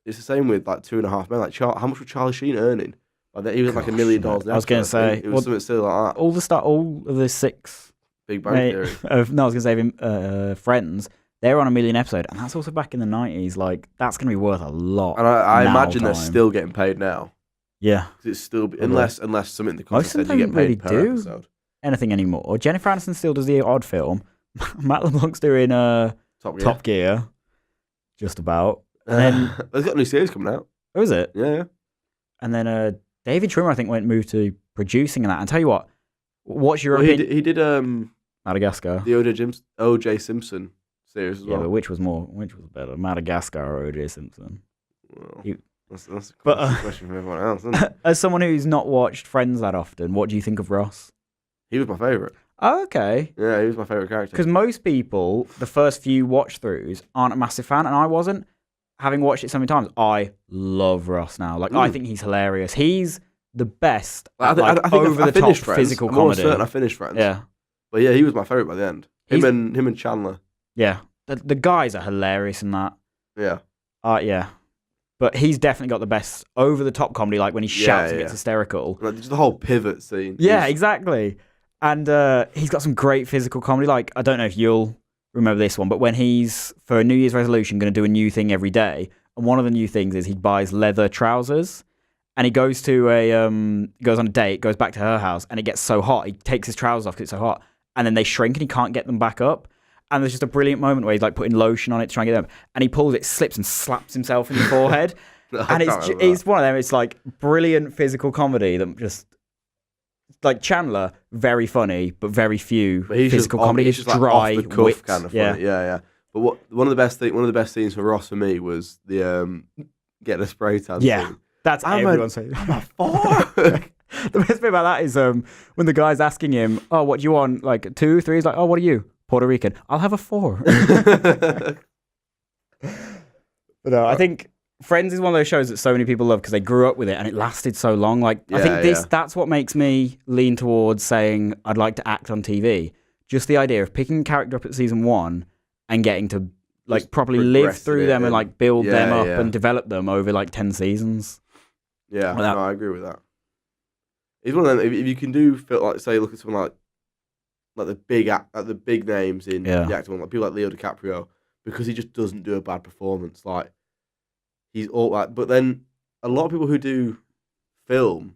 the same with like 2.5 Men. Like how much was Charlie Sheen earning? Like he was like $1 million. I was going to say it was something still like that. All of the 6 Big Bang Theory. I was going to say Friends. They're on $1 million episode, and that's also back in the 90s. Like that's going to be worth a lot. And I imagine they're still getting paid now. Yeah, it's still unless something the most of them said you get paid really per do episode. Anything anymore. Jennifer Aniston still does the odd film. Matt LeBlanc's doing Top Gear, just about. And then there's got a new series coming out. Oh, is it? Yeah. And then David Schwimmer, I think, moved to producing and that. And tell you what, what's your opinion? He did Madagascar. The O.J. Simpson series as well. Yeah, but which was better, Madagascar or O.J. Simpson? Well, that's a question for everyone else, isn't it? As someone who's not watched Friends that often, what do you think of Ross? He was my favourite. Oh, okay. Yeah, he was my favourite character. Because most people, the first few watch-throughs, aren't a massive fan, and I wasn't. Having watched it so many times, I love Ross now. Like, I think he's hilarious. He's the best at, I think over-the-top physical comedy. I'm certain I finished Friends. Yeah. But yeah, he was my favourite by the end. Him and Chandler. Yeah. The guys are hilarious in that. Yeah. Yeah. But he's definitely got the best over-the-top comedy, like when he shouts and gets hysterical. Like, just the whole pivot scene. Yeah, exactly. And he's got some great physical comedy. Like, I don't know if you'll remember this one, but when he's, for a New Year's resolution, going to do a new thing every day, and one of the new things is he buys leather trousers, and he goes to goes on a date, goes back to her house, and it gets so hot, he takes his trousers off because it's so hot, and then they shrink and he can't get them back up. And there's just a brilliant moment where he's like putting lotion on it to try and get them, and he pulls it, slips, and slaps himself in the forehead. And it's one of them. It's like brilliant physical comedy that just, like Chandler, very funny, but very few physical comedy. He's just dry, like off the cuff wit. Kind of funny. Yeah. But one of the best scenes for Ross for me was the getting a spray tan. Yeah, scene. That's everyone's saying. I'm a 4. The best bit about that is when the guy's asking him, "Oh, what do you want? Like 2, 3?" He's like, "Oh, what are you? Puerto Rican. I'll have a 4." But no, I think Friends is one of those shows that so many people love because they grew up with it and it lasted so long. Like, I think that's what makes me lean towards saying I'd like to act on TV. Just the idea of picking a character up at season 1 and getting to like just properly live through them and like build them up and develop them over like 10 seasons. Yeah, no, I agree with that. It's one of them. If you can do, like, say, look at someone like the big names in the acting, like people like Leo DiCaprio, because he just doesn't do a bad performance. Like, he's all like, but then a lot of people who do film,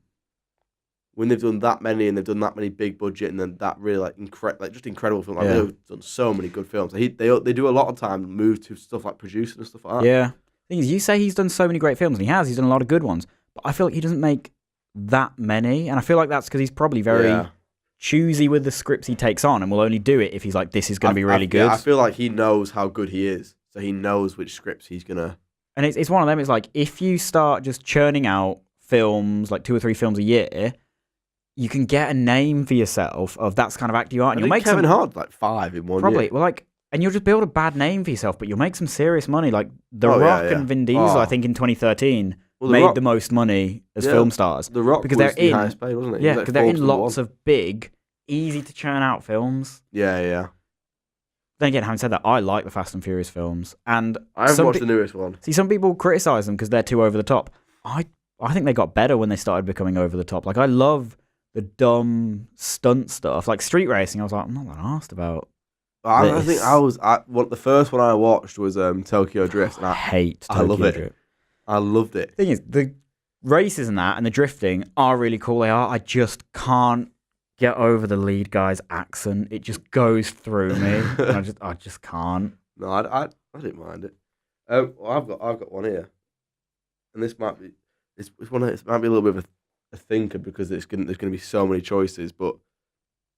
when they've done that many and they've done that many big budget and then that really like incredible film, like Leo's done so many good films. They do a lot of time move to stuff like producing and stuff like that. Yeah. The thing is, you say he's done so many great films, and he's done a lot of good ones, but I feel like he doesn't make that many, and I feel like that's because he's probably very choosy with the scripts he takes on and will only do it if he's like, this is going to be really good. Yeah, I feel like he knows how good he is, so he knows which scripts he's going to... And it's one of them, it's like, if you start just churning out films, like 2 or 3 films a year, you can get a name for yourself of that's kind of actor you are. And you'll make Kevin Hart like 5 in one year. Probably. Well, like, and you'll just build a bad name for yourself, but you'll make some serious money. Like, The Rock and Vin Diesel, I think in 2013, made the most money as film stars. The Rock because was the highest paid, wasn't it? Yeah, because they're in lots of big, easy to churn out films. Yeah. Then again, having said that, I like the Fast and Furious films, and I haven't watched the newest one. See, some people criticize them because they're too over the top. I think they got better when they started becoming over the top. Like, I love the dumb stunt stuff, like street racing. I was like, I'm not that arsed about. I think the first one I watched was Tokyo Drift, and I hate Tokyo Drift. I loved it. The thing is, races and that and the drifting are really cool. They are. I just can't get over the lead guy's accent. It just goes through me. And I just can't. No, I didn't mind it. Well, I've got one here, and this might be it might be a little bit of a thinker because there's going to be so many choices. But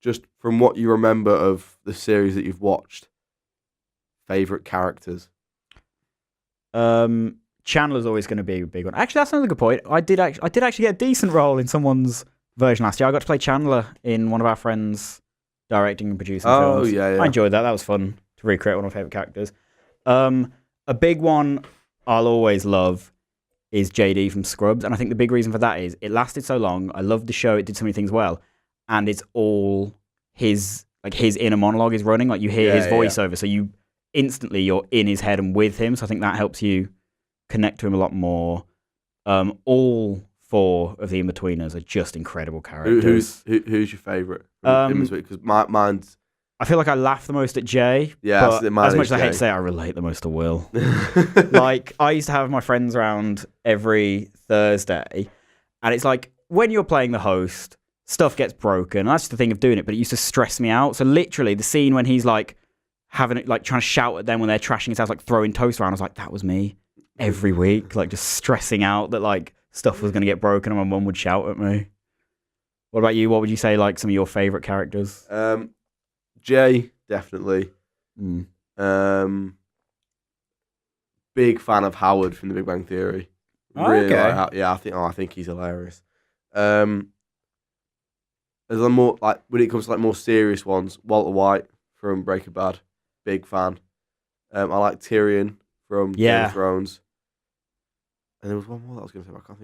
just from what you remember of the series that you've watched, favorite characters. Chandler's always going to be a big one. Actually, that's another good point. I did actually get a decent role in someone's version last year. I got to play Chandler in one of our friends' directing and producing films. Yeah. I enjoyed that. That was fun to recreate one of my favourite characters. A big one I'll always love is JD from Scrubs, and I think the big reason for that is it lasted so long. I loved the show. It did so many things well, and it's all his inner monologue is running. Like you hear his voiceover, so you're in his head and with him. So I think that helps you connect to him a lot more. All 4 of the Inbetweeners are just incredible characters. Who's your favourite? Because mine's. I feel like I laugh the most at Jay. Yeah, but as much as I hate to say it, I relate the most to Will. Like, I used to have my friends around every Thursday, and it's like, when you're playing the host, stuff gets broken. That's the thing of doing it, but it used to stress me out. So literally, the scene when he's like, trying to shout at them when they're trashing his house, like throwing toast around, I was like, that was me every week. Like, just stressing out that, like, stuff was going to get broken and my mum would shout at me. What about you? What would you say, like, some of your favourite characters? Jay, definitely. Big fan of Howard from The Big Bang Theory. Really okay. I think he's hilarious. As I'm more like when it comes to like more serious ones, Walter White from Breaking Bad, big fan. I like Tyrion from Game of Thrones. And there was one more that I was going to say, but I can't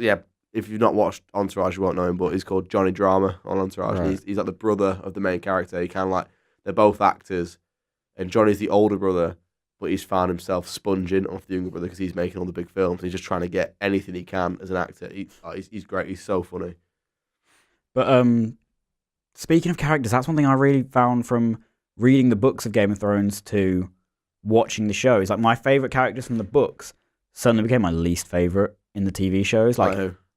think. If you've not watched Entourage, you won't know him, but he's called Johnny Drama on Entourage. Right. He's like the brother of the main character. He kind of like, they're both actors, and Johnny's the older brother, but he's found himself sponging off the younger brother because he's making all the big films. He's just trying to get anything he can as an actor. He's great. He's so funny. But speaking of characters, that's one thing I really found from reading the books of Game of Thrones to watching the show. Is like my favourite characters from the books suddenly became my least favourite in the TV shows.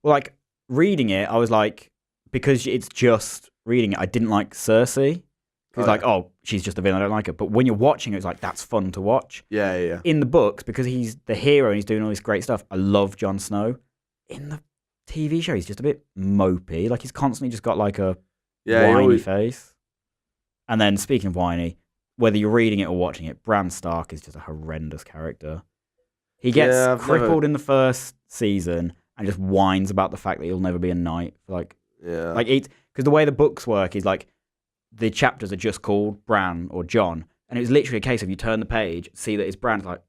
Like reading it, I was like, because it's just reading it, I didn't like Cersei. It's she's just a villain, I don't like her. But when you're watching it, it's like, that's fun to watch. Yeah. In the books, because he's the hero and he's doing all this great stuff, I love Jon Snow. In the TV show, he's just a bit mopey. Like, he's constantly just got like a whiny face. And then, speaking of whiny, whether you're reading it or watching it, Bran Stark is just a horrendous character. He gets crippled in the first season and just whines about the fact that he'll never be a knight. Because the way the books work is like the chapters are just called Bran or John, and it was literally a case of you turn the page, see that it's Bran, it's like,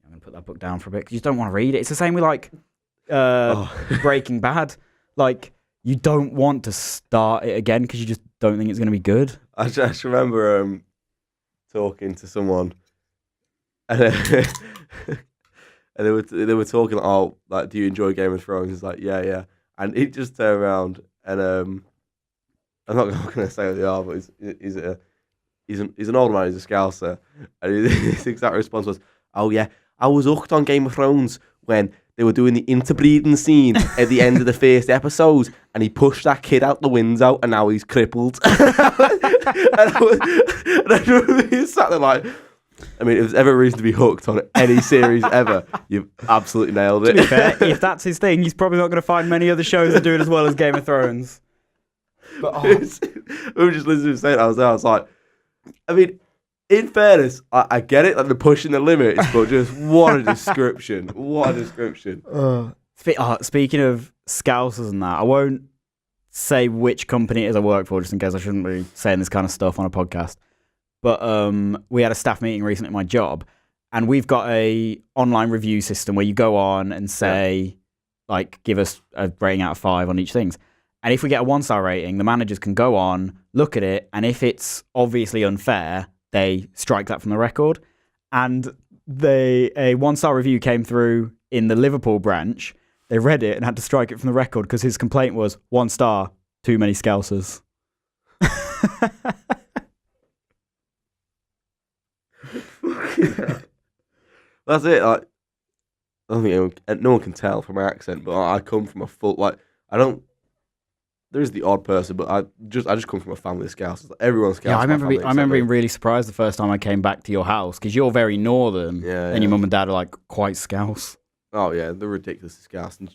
I'm gonna put that book down for a bit because you just don't want to read it. It's the same with like Breaking Bad. Like, you don't want to start it again because you just don't think it's gonna be good. I just remember talking to someone, and and they were talking, like, do you enjoy Game of Thrones? He's like, yeah. And he just turned around and I'm not going to say who they are, but he's an older man, he's a Scouser, and his exact response was, oh yeah, I was hooked on Game of Thrones when they were doing the interbreeding scene at the end of the first episode, and he pushed that kid out the window, and now he's crippled. and I remember he sat there like, I mean, if there's ever a reason to be hooked on any series ever, you've absolutely nailed it. To be fair, if that's his thing, he's probably not going to find many other shows that do it as well as Game of Thrones. But we were just listening to him say it. I was like, I mean, in fairness, I get it, like, they're pushing the limits, but just what a description. What a description. Speaking of Scousers and that, I won't say which company it is I work for, just in case I shouldn't be saying this kind of stuff on a podcast. But we had a staff meeting recently at my job, and we've got a online review system where you go on and say, like, give us a rating out of 5 on each things. And if we get a 1-star rating, the managers can go on, look at it, and if it's obviously unfair, they strike that from the record. And a 1-star review came through in the Liverpool branch. They read it and had to strike it from the record because his complaint was 1 star, too many Scousers. That's it. Like, I don't think no one can tell from my accent, but I come from a full I don't. There is the odd person, but I just come from a family of Scousers. Everyone's Scousers. Yeah, I remember being really surprised the first time I came back to your house because you're very northern, and your mum and dad are like quite Scouse. Oh yeah, they're ridiculously Scouse. And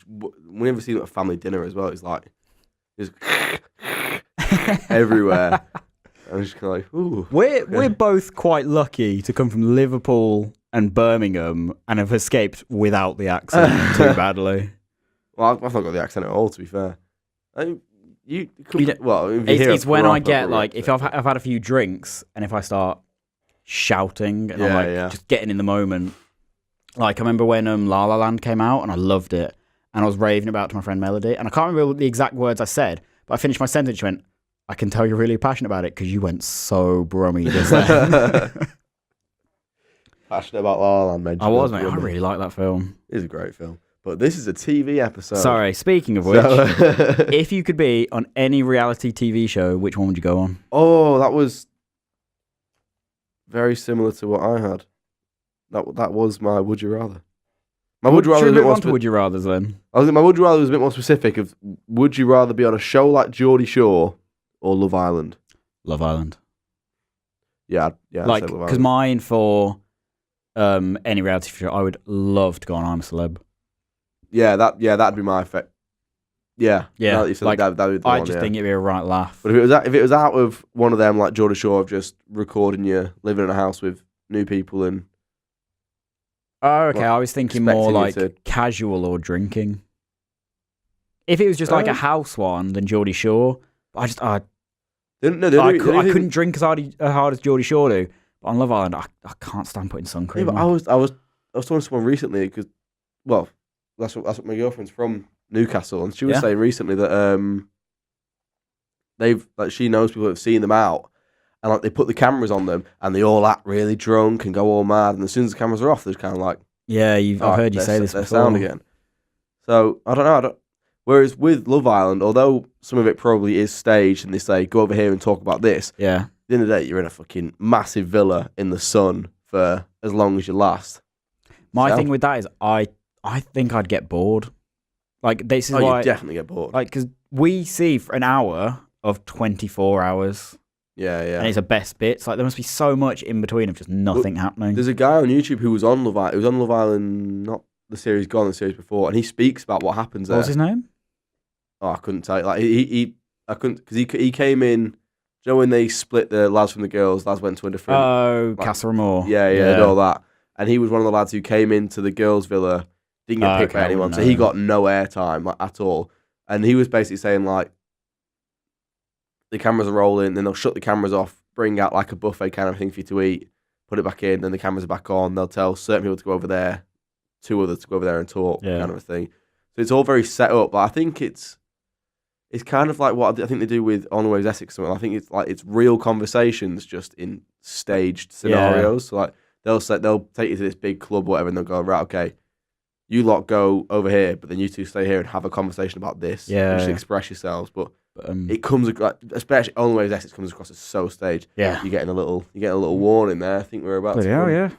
whenever we see them at family dinner as well, it's like just everywhere. I'm just kind of like, ooh. We're both quite lucky to come from Liverpool and Birmingham and have escaped without the accent too badly. Well, I've not got the accent at all, to be fair. It's when I get like if I've had a few drinks and if I start shouting and I'm like just getting in the moment. Like I remember when La La Land came out and I loved it and I was raving about it to my friend Melody and I can't remember the exact words I said, but I finished my sentence. She went, "I can tell you're really passionate about it because you went so brummy just then." Passionate about La La Land, mate. I was, mate. I really like that film. It's a great film. But this is a TV episode. Sorry, speaking of which, if you could be on any reality TV show, which one would you go on? Oh, that was very similar to what I had. That was my Would You Rather. My Would You Rather was a bit more Would You Rathers then? I think my Would You Rather was a bit more specific of would you rather be on a show like Geordie Shore or Love Island? Love Island. Yeah. Like, because mine for any reality show, I would love to go on I'm a Celeb. Yeah, that'd be my effect. Yeah. Like, that'd be the I one, just think it'd be a right laugh. But if it was out of one of them like Geordie Shore of just recording you living in a house with new people and. Oh, okay. I was thinking more like casual or drinking. If it was just like a house one, then Geordie Shore. I couldn't drink as hard as Geordie Shore do. But on Love Island, I can't stand putting sun cream on. I was talking to someone recently because, well, that's what my girlfriend's from Newcastle, and she was saying recently that she knows people that have seen them out, and like they put the cameras on them, and they all act really drunk and go all mad, and as soon as the cameras are off, they're kind of like, I've heard you say this before. Sound again. So I don't know. Whereas with Love Island, although some of it probably is staged, and they say go over here and talk about this, at the end of the day, you're in a fucking massive villa in the sun for as long as you last. My thing with that is I think I'd get bored. Like, this is why... you'd definitely get bored. Like, because we see for an hour of 24 hours. Yeah. And it's the best bits. Like, there must be so much in between of just nothing happening. There's a guy on YouTube who was on Love Island. He was on Love Island, not the series gone, the series before, and he speaks about what happens there. What was his name? Oh, I couldn't tell you. Like, I couldn't... Because he came in... Do you know when they split the lads from the girls? Lads went to a different... Oh, Casa Amor. Yeah, and all that. And he was one of the lads who came into the girls' villa... Didn't get picked by anyone, so he got no airtime like, at all. And he was basically saying like, the cameras are rolling, then they'll shut the cameras off, bring out like a buffet kind of thing for you to eat, put it back in, then the cameras are back on. They'll tell certain people to go over there, two others to go over there and talk, kind of a thing. So it's all very set up. But I think it's kind of like what I think they do with Always Essex. I think it's like it's real conversations just in staged scenarios. So like they'll take you to this big club, or whatever, and they'll go, right, okay. You lot go over here, but then you two stay here and have a conversation about this. And just express yourselves. But it comes across, especially Always Essex comes across as so staged. Yeah, you're getting a little warning there. I think we're about to.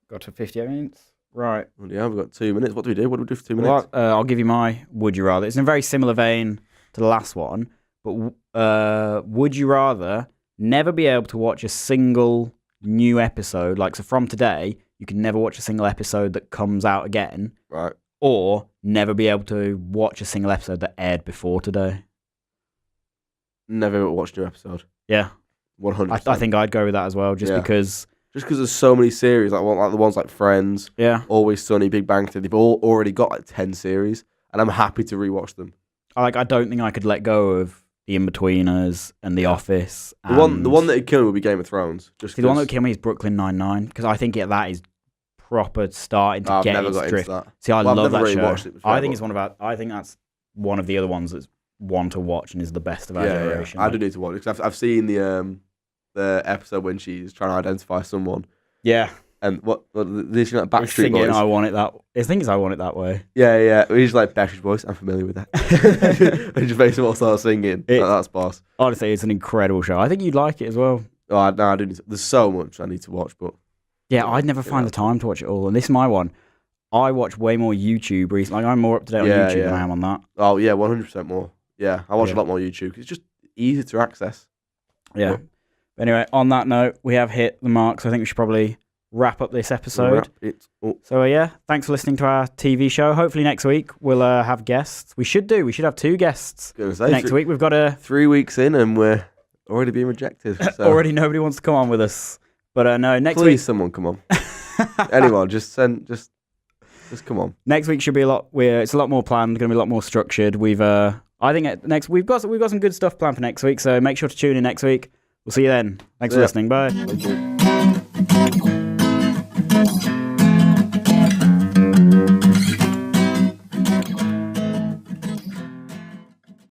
Got to 58 minutes. Right. Well, yeah, we've got 2 minutes. What do we do? What do we do for 2 minutes? Well, I'll give you my Would You Rather. It's in a very similar vein to the last one. But would you rather never be able to watch a single new episode? Like, so from today, you can never watch a single episode that comes out again. Right. Or never be able to watch a single episode that aired before today. Never watched a new episode. Yeah. 100%. I think I'd go with that as well, just because... Just because there's so many series, like the ones like Friends, Always Sunny, Big Bang Theory, they've all already got like 10 series, and I'm happy to rewatch them. I don't think I could let go of the Inbetweeners and The Office. The one that would kill me would be Game of Thrones. The one that would kill me is Brooklyn Nine-Nine, because I think that is proper starting to get its drift. See, I love that show. I think that's one of the other ones that's one to watch and is the best of our generation. I do need to watch it because I've seen the episode when she's trying to identify someone. Yeah. And what this like Backstreet Boys? I want it that. I think I want it that way. Yeah. He's like Backstreet Boys. I'm familiar with that. And just basically all start singing. That's boss. Honestly, it's an incredible show. I think you'd like it as well. Oh no, I do. There's so much I need to watch, but yeah, I'd never find the time to watch it all. And this is my one. I watch way more YouTube recently. Like, I'm more up to date on YouTube than I am on that. Oh yeah, 100% more. Yeah, I watch a lot more YouTube. It's just easy to access. Yeah. But anyway, on that note, we have hit the mark, so I think we should probably wrap up this episode. So thanks for listening to our TV show. Hopefully next week we'll have guests. We should have 2 guests next week. We've got 3 weeks in and we're already being rejected. So. Already nobody wants to come on with us. But no, next week. Please, someone come on. Anyone, just come on. Next week should be it's a lot more planned. Going to be a lot more structured. We've we've got some good stuff planned for next week. So make sure to tune in next week. We'll see you then. Thanks for listening. Bye. Thank you.